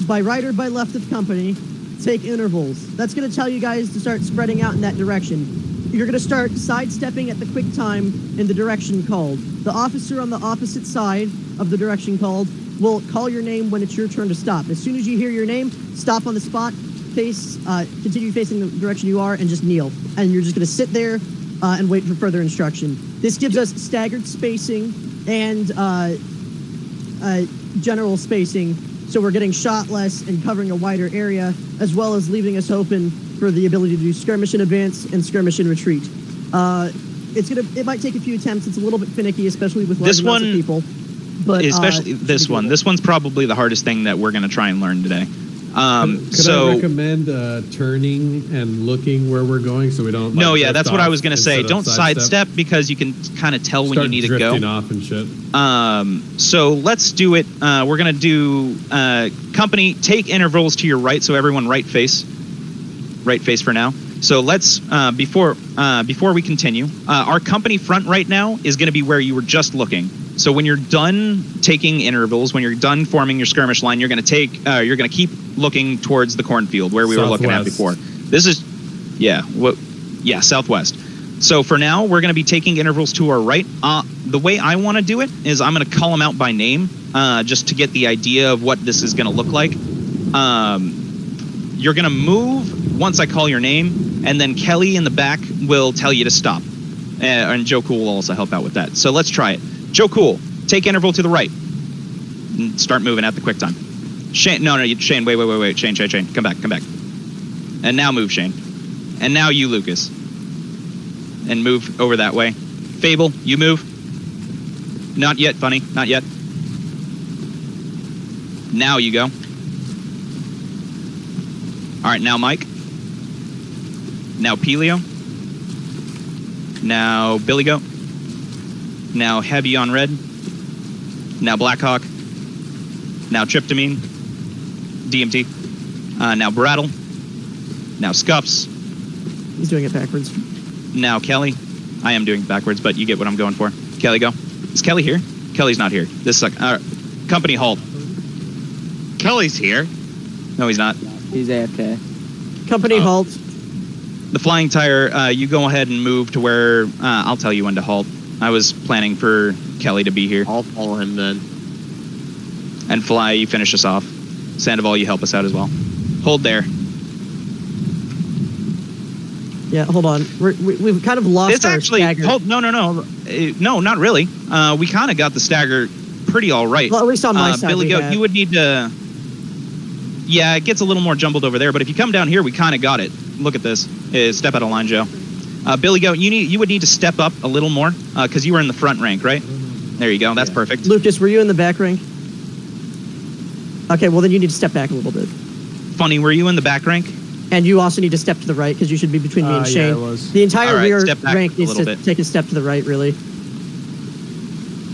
by right or by left of company, take intervals. That's going to tell you guys to start spreading out in that direction. You're going to start sidestepping at the quick time in the direction called. The officer on the opposite side of the direction called will call your name when it's your turn to stop. As soon as you hear your name, stop on the spot, continue facing the direction you are, and just kneel. And you're just going to sit there and wait for further instruction. This gives us staggered spacing and general spacing, so we're getting shot less and covering a wider area, as well as leaving us open for the ability to do skirmish in advance and skirmish in retreat. It might take a few attempts. It's a little bit finicky, especially with large amounts of people. But especially this one. This one's probably the hardest thing that we're going to try and learn today. Could I recommend turning and looking where we're going so we don't? No, yeah, that's what I was going to say. Don't sidestep because you can kind of tell when you need to go. Drifting off and shit. So let's do it. We're going to do company. Take intervals to your right, so everyone right face for now. So let's before we continue, our company front right now is going to be where you were just looking. So when you're done taking intervals, when you're done forming your skirmish line, you're going to keep looking towards the cornfield where we were looking at before. This is, southwest. So for now, we're going to be taking intervals to our right. The way I want to do it is I'm going to call them out by name, just to get the idea of what this is going to look like. You're going to move once I call your name, and then Kelly in the back will tell you to stop. And Joe Cool will also help out with that. So let's try it. Joe Cool, take interval to the right. And start moving at the quick time. Shane, Shane, wait. Shane, come back. And now move, Shane. And now you, Lucas. And move over that way. Fable, you move. Not yet, Funny, not yet. Now you go. All right, now Mike. Now Pelio. Now Billy Goat. Now Heavy on red. Now Blackhawk. Now Tryptamine. DMT. Now Brattle. Now Scuffs. He's doing it backwards. Now Kelly. I am doing it backwards, but you get what I'm going for. Kelly, go. Is Kelly here? Kelly's not here. This is company halt. Kelly's here. No, he's not. He's AFK. Company halt. The flying tire, you go ahead and move to where I'll tell you when to halt. I was planning for Kelly to be here. I'll follow him then. And Fly, you finish us off. Sandoval, you help us out as well. Hold there. Yeah, hold on. We've kind of lost It's our actually, stagger. no, not really. We kind of got the stagger pretty all right. Well, at least on my side. Billy Goat, you would need to... Yeah, it gets a little more jumbled over there, but if you come down here, we kind of got it. Look at this. Step out of line, Joe. Billy Goat, you would need to step up a little more because you were in the front rank, right? There you go. That's perfect. Lucas, were you in the back rank? Okay, well then you need to step back a little bit. Funny, were you in the back rank? And you also need to step to the right because you should be between me and Yeah, Shane. it was. The entire All right, rear step back rank a needs little to bit. take a step to the right, really.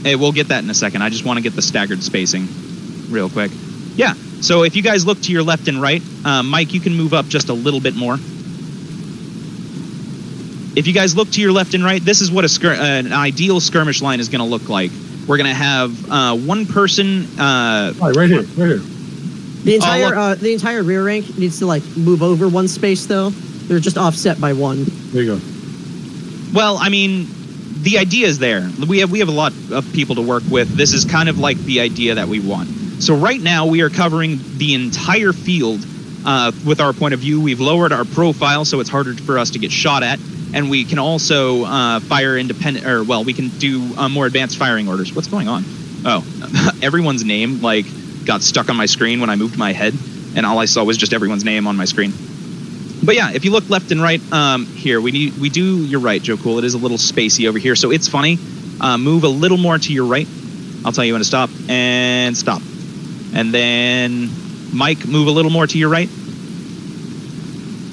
Hey, we'll get that in a second. I just want to get the staggered spacing real quick. Yeah, so if you guys look to your left and right, Mike, you can move up just a little bit more. If you guys look to your left and right, this is what an ideal skirmish line is going to look like. We're going to have one person... right here. The entire rear rank needs to like move over one space though. They're just offset by one. There you go. Well, I mean, the idea is there. We have a lot of people to work with. This is kind of like the idea that we want. So right now we are covering the entire field with our point of view. We've lowered our profile so it's harder for us to get shot at, and we can also fire independent, or well, we can do more advanced firing orders. What's going on? Oh, everyone's name like got stuck on my screen when I moved my head, and all I saw was just everyone's name on my screen. But yeah, if you look left and right, here we do. You're right, Joe Cool. It is a little spacey over here, so it's funny. Move a little more to your right. I'll tell you when to stop, and stop. And then Mike, move a little more to your right.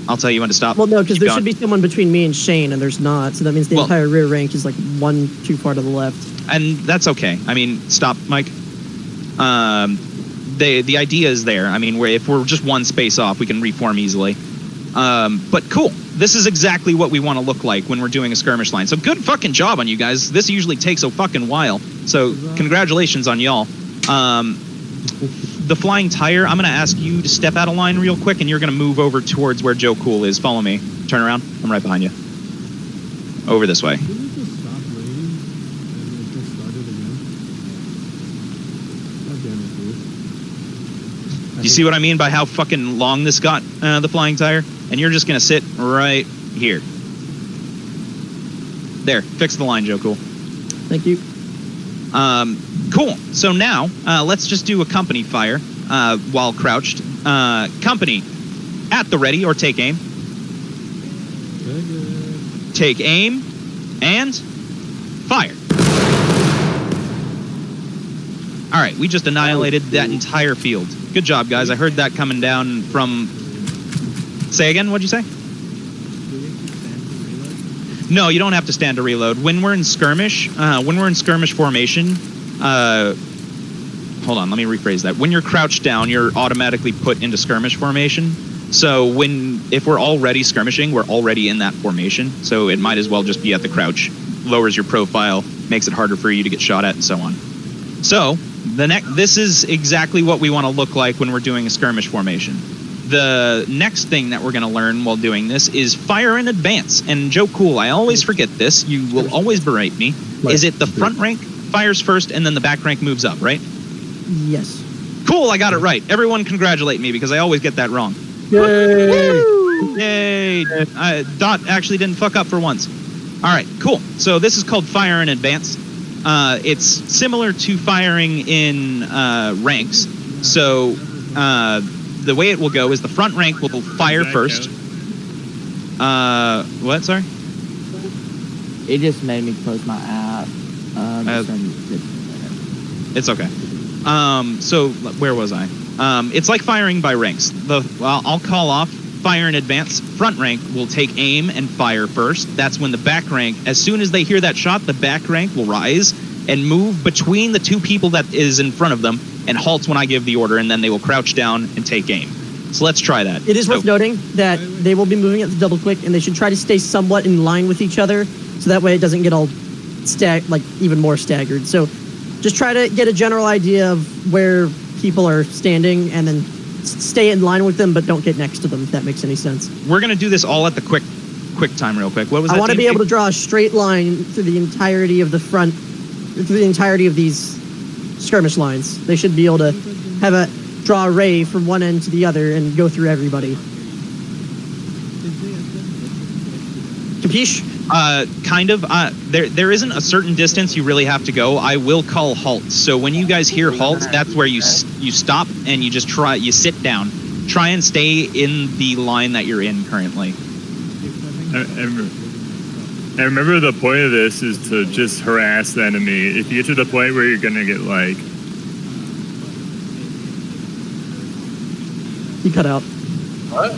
I'll tell you when to stop. Well, no, because Keep there going. should be someone between me and Shane, and there's not. So that means the entire rear rank is like one too far to the left. And that's okay. I mean, stop, Mike. The idea is there. I mean, if we're just one space off, we can reform easily. But cool. This is exactly what we want to look like when we're doing a skirmish line. So good fucking job on you guys. This usually takes a fucking while. So congratulations on y'all. The flying tire, I'm going to ask you to step out of line real quick, and you're going to move over towards where Joe Cool is. Follow me. Turn around. I'm right behind you. Over this way. Didn't it just stop raining and it just started again? God damn it, dude. You see what I mean by how fucking long this got, the flying tire? And you're just going to sit right here. There. Fix the line, Joe Cool. Thank you. Cool. So now, let's just do a company fire while crouched. Company, at the ready, or take aim. Take aim, and fire. All right, we just annihilated that entire field. Good job, guys. I heard that coming down from... Say again, what'd you say? No, you don't have to stand to reload. When we're in skirmish formation, hold on, let me rephrase that. When you're crouched down, you're automatically put into skirmish formation. So if we're already skirmishing, we're already in that formation. So it might as well just be at the crouch. Lowers your profile, makes it harder for you to get shot at, and so on. So this is exactly what we want to look like when we're doing a skirmish formation. The next thing that we're going to learn while doing this is fire in advance. And Joe Cool, I always forget this. You will always berate me. Is it the front rank fires first and then the back rank moves up, right? Yes. Cool, I got it right. Everyone congratulate me because I always get that wrong. Yay! Yay! Dot actually didn't fuck up for once. All right, cool. So this is called fire in advance. It's similar to firing in ranks. So the way it will go is the front rank will fire first. What? Sorry? It just made me close my app. It's okay. So where was I? It's like firing by ranks. I'll call off fire in advance. Front rank will take aim and fire first. That's when the back rank, as soon as they hear that shot, the back rank will rise and move between the two people that is in front of them and halt when I give the order, and then they will crouch down and take aim. So let's try that. It is worth noting that they will be moving at the double click, and they should try to stay somewhat in line with each other, so that way it doesn't get all even more staggered. So just try to get a general idea of where people are standing, and then stay in line with them, but don't get next to them, if that makes any sense. We're going to do this all at the quick time real quick. What was that? I want to be able to draw a straight line through the entirety of these skirmish lines. They should be able to draw a ray from one end to the other and go through everybody. Capiche? Kind of. There isn't a certain distance you really have to go. I will call halts. So when you guys hear halts, that's where you stop and you just you sit down. Try and stay in the line that you're in currently. I remember the point of this is to just harass the enemy. If you get to the point where you're gonna get like... You cut out. What?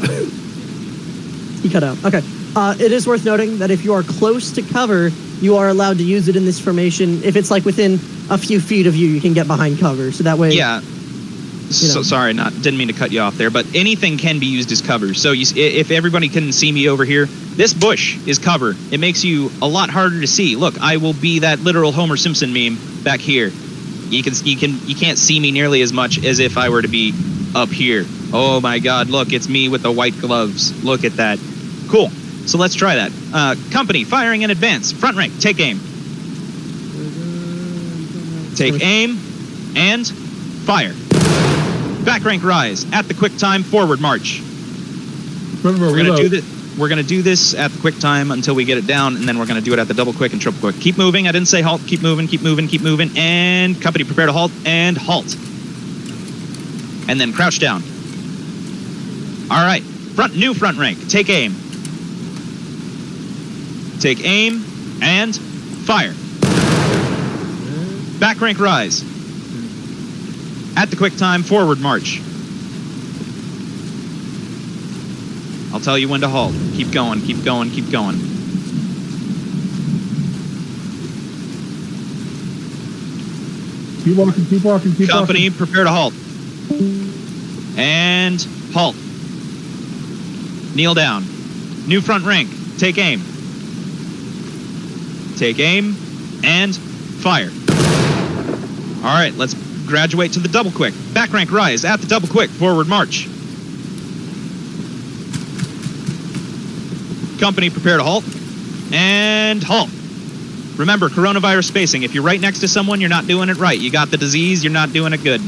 He cut out. Okay. It is worth noting that if you are close to cover, you are allowed to use it in this formation. If it's like within a few feet of you, you can get behind cover. So that way. Yeah. So sorry, didn't mean to cut you off there, but anything can be used as cover. So if everybody can see me over here, this bush is cover. It makes you a lot harder to see. Look, I will be that literal Homer Simpson meme back here. You can't see me nearly as much as if I were to be up here. Oh my God! Look, it's me with the white gloves. Look at that. Cool. So let's try that. Company firing in advance. Front rank. Take aim. Take aim and fire. Back rank rise at the quick time forward march. We're gonna do this. We're gonna do this at the quick time until we get it down, and then we're gonna do it at the double quick and triple quick. Keep moving. I didn't say halt. Keep moving. Keep moving. Keep moving. And company prepare to halt and halt. And then crouch down. All right. New front rank. Take aim. Take aim and fire. Back rank rise. At the quick time, forward march. I'll tell you when to halt. Keep going, keep going, keep going. Keep walking, keep walking, keep Company, walking. prepare to halt. And halt. Kneel down. New front rank. Take aim. Take aim and fire. All right, let's graduate to the double quick. Back rank rise at the double quick. Forward march. Company prepare to halt. And halt. Remember, coronavirus spacing. If you're right next to someone, you're not doing it right. You got the disease, you're not doing it good.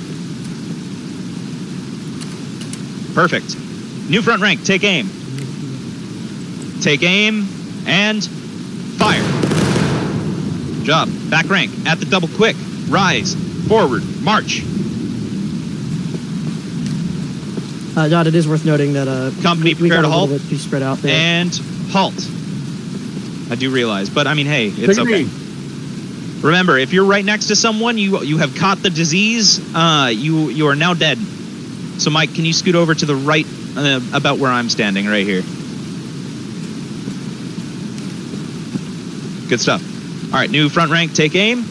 Perfect. New front rank, take aim. Take aim and fire. Good job. Back rank at the double quick. Rise. Forward. March. Dot, it is worth noting that company we prepare got to a little halt bit too spread out there. And halt. I do realize, but I mean, hey, it's Take okay. me. Remember, if you're right next to someone, you have caught the disease. You are now dead. So, Mike, can you scoot over to the right, about where I'm standing, right here? Good stuff. All right, new front rank. Take aim.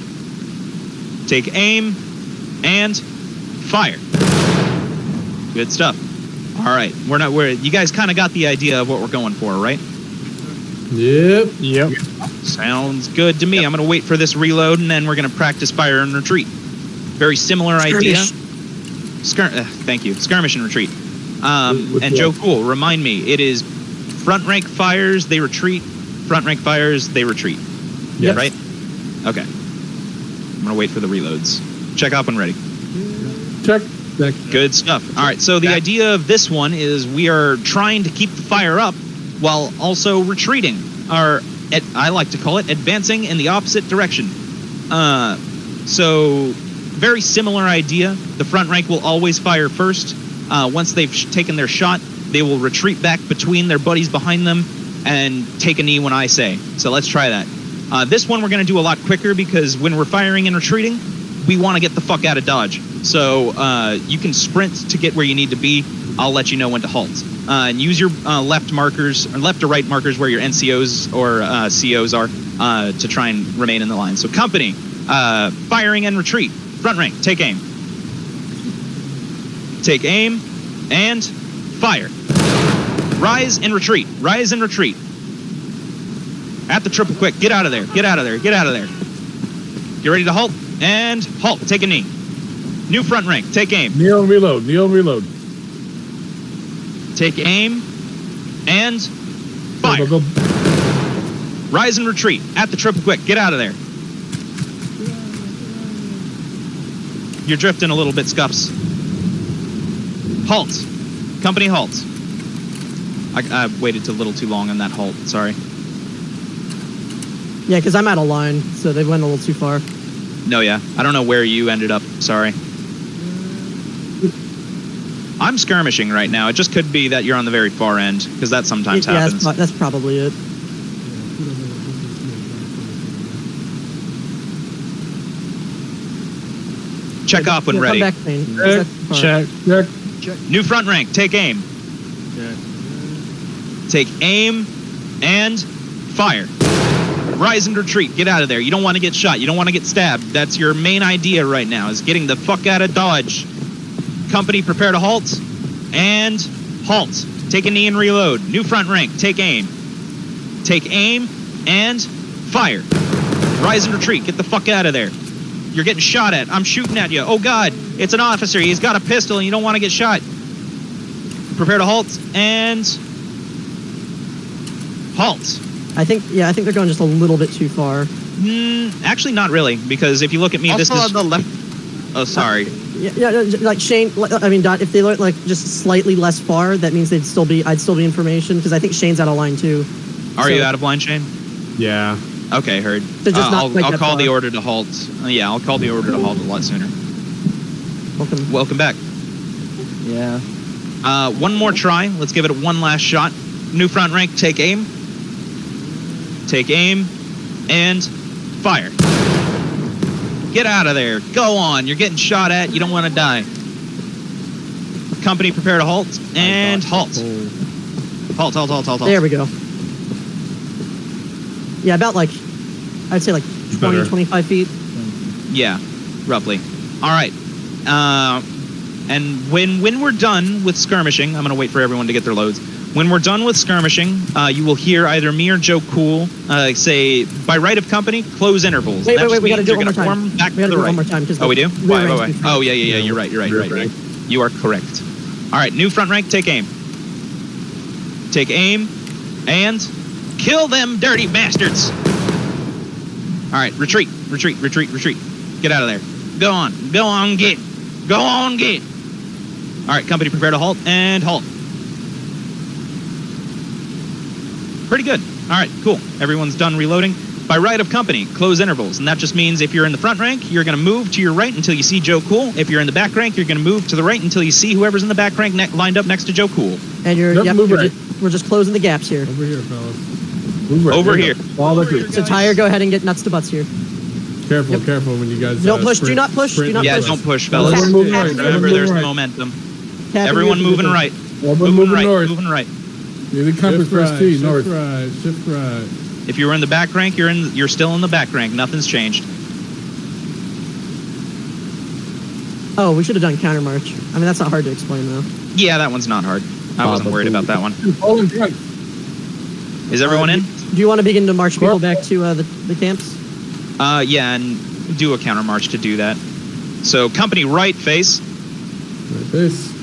Take aim, and fire. Good stuff. All right, you guys kind of got the idea of what we're going for, right? Yep. Sounds good to me. I'm going to wait for this reload, and then we're going to practice fire and retreat. Very similar idea. Thank you. Skirmish and retreat. And Joe Cool, remind me, it is front rank fires, they retreat. Front rank fires, they retreat. Yep. Right? Okay. I'm going to wait for the reloads. Check up when ready. Check. Good stuff. All right, so the idea of this one is we are trying to keep the fire up while also retreating, or I like to call it advancing in the opposite direction. So very similar idea. The front rank will always fire first. Once they've taken their shot, they will retreat back between their buddies behind them and take a knee when I say. So let's try that. This one we're going to do a lot quicker because when we're firing and retreating, we want to get the fuck out of Dodge. So you can sprint to get where you need to be. I'll let you know when to halt. And use your left markers, or left or right markers where your NCOs or COs are to try and remain in the line. So company, firing and retreat. Front rank, take aim. Take aim and fire. Rise and retreat. Rise and retreat. At the triple quick. Get out of there. Get out of there. Get out of there. Get ready to halt and halt. Take a knee. New front rank. Take aim. Kneel and reload. Kneel and reload. Take aim and fire. Go. Rise and retreat. At the triple quick. Get out of there. You're drifting a little bit, Scuffs. Halt. Company halt. I waited a little too long on that halt. Sorry. Yeah, because I'm out of line, so they went a little too far. No, yeah. I don't know where you ended up. Sorry. I'm skirmishing right now. It just could be that you're on the very far end, because that sometimes happens. Yeah, that's probably it. Check off when ready. Come back, Thane. Check. New front rank. Take aim. take aim, and fire. Rise and retreat. Get out of there. You don't want to get shot. You don't want to get stabbed. That's your main idea right now, is getting the fuck out of Dodge. Company, prepare to halt. And halt. Take a knee and reload. New front rank. Take aim. Take aim and fire. Rise and retreat. Get the fuck out of there. You're getting shot at. I'm shooting at you. Oh, God. It's an officer. He's got a pistol, and you don't want to get shot. Prepare to halt. And halt. I think they're going just a little bit too far. Actually, not really, because if you look at me, Also this is on the left. Oh, sorry. Yeah, like Shane. I mean, if they look like just slightly less far, that means I'd still be information, because I think Shane's out of line too. Are you out of line, Shane? Yeah. Okay, heard. So just not quite I'll that call the far. order to halt. Yeah, I'll call the order to halt a lot sooner. Welcome back. Yeah. One more try. Let's give it one last shot. New front rank. Take aim. Take aim, and fire. Get out of there. Go on. You're getting shot at. You don't want to die. Company, prepare to halt, and halt. Halt, halt, halt, halt, halt. There we go. Yeah, about like, I'd say like 20, 25 feet. Yeah, roughly. All right. And when we're done with skirmishing, I'm going to wait for everyone to get their loads. When we're done with skirmishing, you will hear either me or Joe Cool say, by right of company, close intervals. Wait, That just we gotta means do it you're one more gonna time. form back We gotta to do the it one right. more time. 'Cause Oh, we do? the Why? rank's too Oh, yeah, you're right. You are correct. All right, new front rank, take aim. Take aim, and kill them dirty bastards. All right, retreat. Get out of there. Go on, get. All right, company, prepare to halt, and halt. Pretty good. All right, cool. Everyone's done reloading. By right of company, close intervals. And that just means if you're in the front rank, you're going to move to your right until you see Joe Cool. If you're in the back rank, you're going to move to the right until you see whoever's in the back rank lined up next to Joe Cool. And we're just closing the gaps here. Over here, fellas. Over here. So Tyre, go ahead and get nuts to butts here. Careful, careful when you guys. Don't push. Do not push. Do not Yeah, push. don't push, fellas. Everyone moving right. Remember, there's right. momentum. Tap Everyone in moving your right. Everyone moving north. Moving right. Yeah, the compass Shift press right, T, shift north. right, shift right. If you were in the back rank, you're still in the back rank. Nothing's changed. Oh, we should have done counter march. I mean, that's not hard to explain though. Yeah, that one's not hard. I wasn't worried about that one. All in front. Is everyone in? Do you want to begin to march people back to the camps? Yeah, and do a counter march to do that. So company right face. Like this.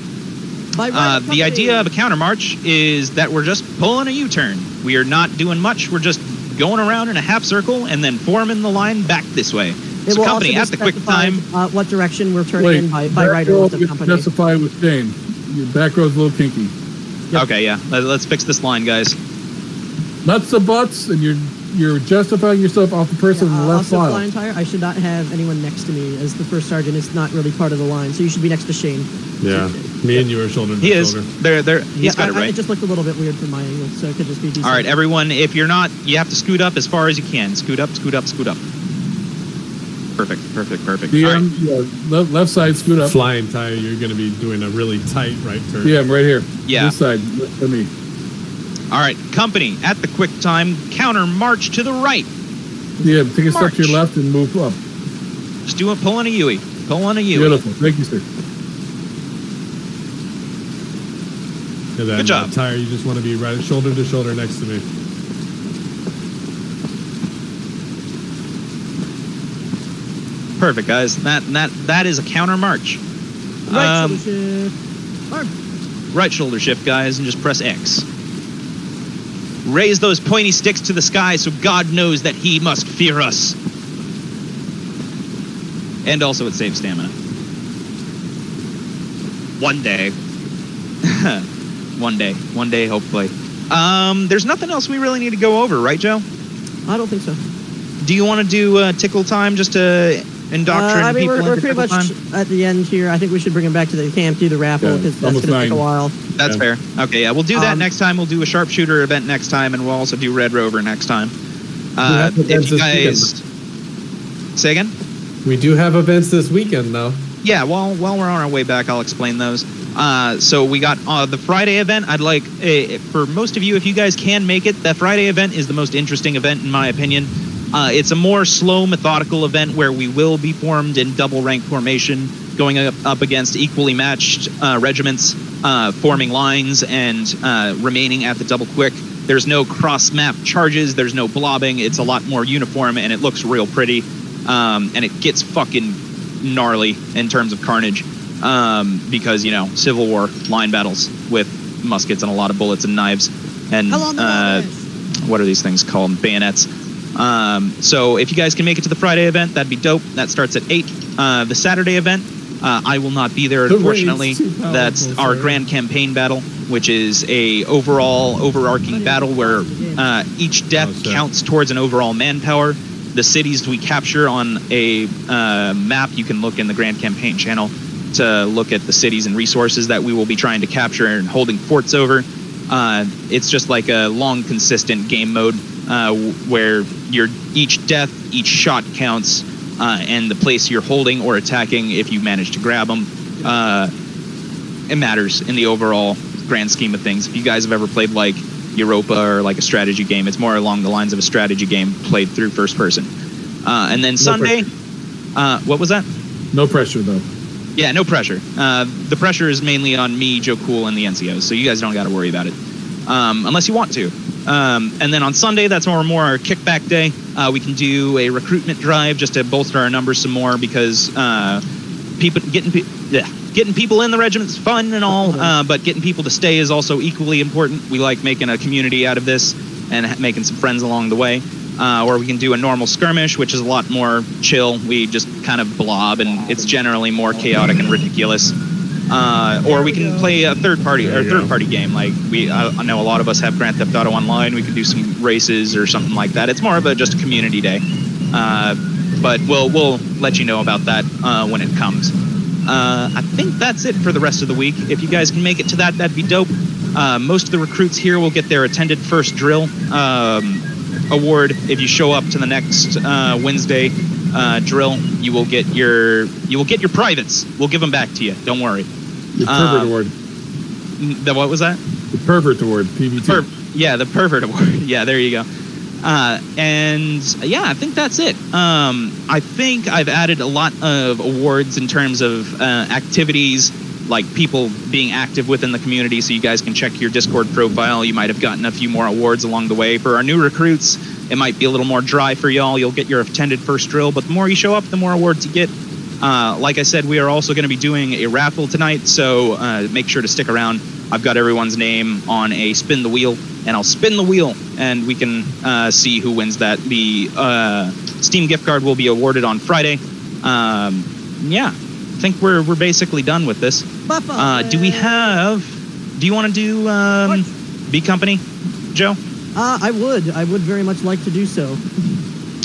By right of The company. idea of a counter march is that we're just pulling a U-turn. We are not doing much. We're just going around in a half circle and then forming the line back this way. It So will company also at the quick specify, time. what direction we're turning Wait, in by back right or row left of gets company. specified with Shane. Your back row's a little kinky. Yep. Okay, yeah. Let's fix this line, guys. Nuts to butts, and you're justifying yourself off the person in the left also, file. flying tire, I should not have anyone next to me as the first sergeant. It's not really part of the line, so you should be next to Shane. Yeah, me and you are shoulder to He is. shoulder. He's got it right. It just looked a little bit weird from my angle, so it could just be decent. All right, everyone, if you're not, you have to scoot up as far as you can. Scoot up, scoot up, scoot up. Perfect. DM, All right. yeah, left side, scoot up. Flying tire, you're going to be doing a really tight right turn. Yeah, I'm right here. Yeah. This side, let me. All right, company, at the quick time, counter march to the right. Yeah, take a step to your March. left and move up. Just pulling a Yui. Pulling a Yui. Beautiful. Thank you, sir. And then, Good job. Tire, you just want to be right shoulder to shoulder next to me. Perfect, guys. That is a counter march. Right shoulder shift. Arm. Right shoulder shift, guys, and just press X. Raise those pointy sticks to the sky so God knows that he must fear us. And also it saves stamina. One day. One day, hopefully. There's nothing else we really need to go over, right, Joe? I don't think so. Do you want to do tickle time just to indoctrinate I mean, people we're into pretty tickle much time? at the end here. I think we should bring them back to the camp, do the raffle, Yeah, because that's almost going to take a 9. while. That's Yeah. fair. Okay, yeah, we'll do that next time. We'll do a sharpshooter event next time, and we'll also do Red Rover next time. have If events you this guys... Say again? We do have events this weekend, though. Yeah, while we're on our way back, I'll explain those. So we got the Friday event. I'd like, for most of you, if you guys can make it, that Friday event is the most interesting event in my opinion. It's a more slow, methodical event where we will be formed in double rank formation, going up against equally matched regiments, forming lines and remaining at the double quick. There's no cross-map charges. There's no blobbing. It's a lot more uniform, and it looks real pretty. And it gets fucking gnarly in terms of carnage, because, you know, Civil War line battles with muskets and a lot of bullets and knives and what are these things called? Bayonets. So if you guys can make it to the Friday event, that'd be dope. That starts at 8. The Saturday event, I will not be there, unfortunately. That's our grand campaign battle, which is a overarching battle where each death counts towards an overall manpower. The cities we capture on a map, you can look in the Grand Campaign channel to look at the cities and resources that we will be trying to capture and holding forts over. It's just like a long, consistent game mode where each death, each shot counts, and the place you're holding or attacking, if you manage to grab them, it matters in the overall grand scheme of things. If you guys have ever played like Europa or like a strategy game, it's more along the lines of a strategy game played through first person. And then Sunday, what was that? No pressure though. Yeah, no pressure. The pressure is mainly on me, Joe Cool, and the NCOs, so you guys don't got to worry about it, unless you want to. And then on Sunday, that's more our kickback day. We can do a recruitment drive just to bolster our numbers some more, because getting people in the regiment's fun and all, but getting people to stay is also equally important. We like making a community out of this and making some friends along the way. Or we can do a normal skirmish, which is a lot more chill. We just kind of blob, and it's generally more chaotic and ridiculous. Or we can play a third party game. Like I know a lot of us have Grand Theft Auto Online. We can do some races or something like that. It's more of just a community day. But we'll let you know about that when it comes. I think that's it for the rest of the week. If you guys can make it to that, that'd be dope. Most of the recruits here will get their attended first drill award. If you show up to the next Wednesday drill, you will get your privates. We'll give them back to you. Don't worry. The pervert award. What was that? The pervert award. PVT. The pervert award. Yeah, there you go. And yeah, I think that's it. I think I've added a lot of awards in terms of activities, like people being active within the community, so you guys can check your Discord profile. You might have gotten a few more awards along the way. For our new recruits, it might be a little more dry for y'all. You'll get your attended first drill, but the more you show up, the more awards you get. Like I said, we are also going to be doing a raffle tonight, so make sure to stick around. I've got everyone's name on a spin the wheel, and I'll spin the wheel, and we can see who wins that. The Steam gift card will be awarded on Friday. Yeah, I think we're basically done with this. Do you want to do B Company, Joe? I would very much like to do so.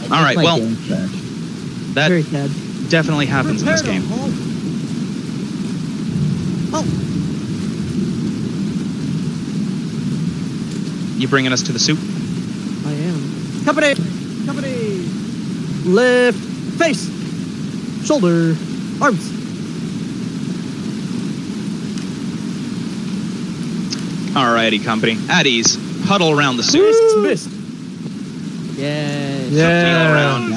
All right, well, that very sad. Definitely happens in this game. You bringing us to the soup? I am. Company! Lift, face, shoulder, arms. Alrighty, company. At ease. Huddle around the soup. Dismissed. Kneel around.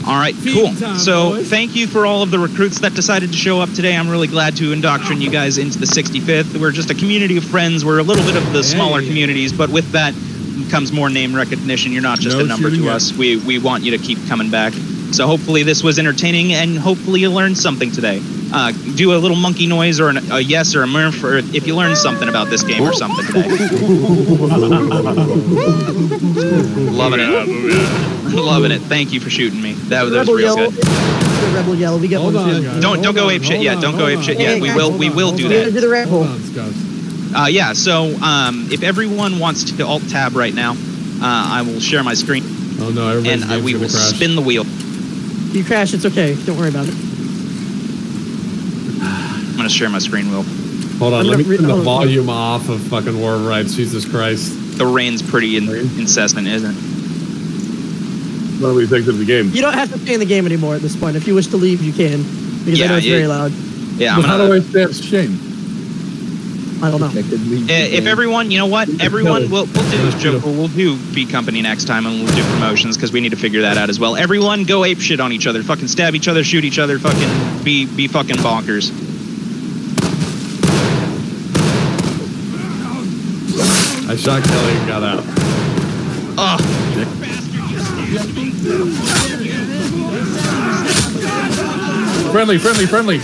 All right, cool. So thank you for all of the recruits that decided to show up today. I'm really glad to indoctrinate you guys into the 65th. We're just a community of friends. We're a little bit of the smaller communities, but with that comes more name recognition. You're not just a number to us. We want you to keep coming back. So hopefully this was entertaining, and hopefully you learned something today. Do a little monkey noise or a yes or a murph, or if you learned something about this game or something today. Loving it. Loving it. Thank you for shooting me. That was real good. Rebel yell. We get one too. Don't go ape shit yet. Don't go ape shit yet. We will do that. Do the rebel. Yeah. So if everyone wants to alt tab right now, I will share my screen. Oh no! Everybody's and we will crash. spin the wheel. If you crash, it's okay. Don't worry about it. I'm gonna share my screen wheel. Hold on, let me turn the volume off of fucking War of Rights. Jesus Christ. The rain's pretty incessant, isn't it? Why don't we take them to the game? You don't have to stay in the game anymore at this point. If you wish to leave, you can. Because I know it's very loud. Yeah, But how do I stamp Shane? I don't know. If everyone, you know what? Everyone, we'll do this joke. We'll do B Company next time, and we'll do promotions because we need to figure that out as well. Everyone, go ape shit on each other. Fucking stab each other, shoot each other. Fucking be fucking bonkers. I shot Kelly and got out. Oh. Friendly. Friendly.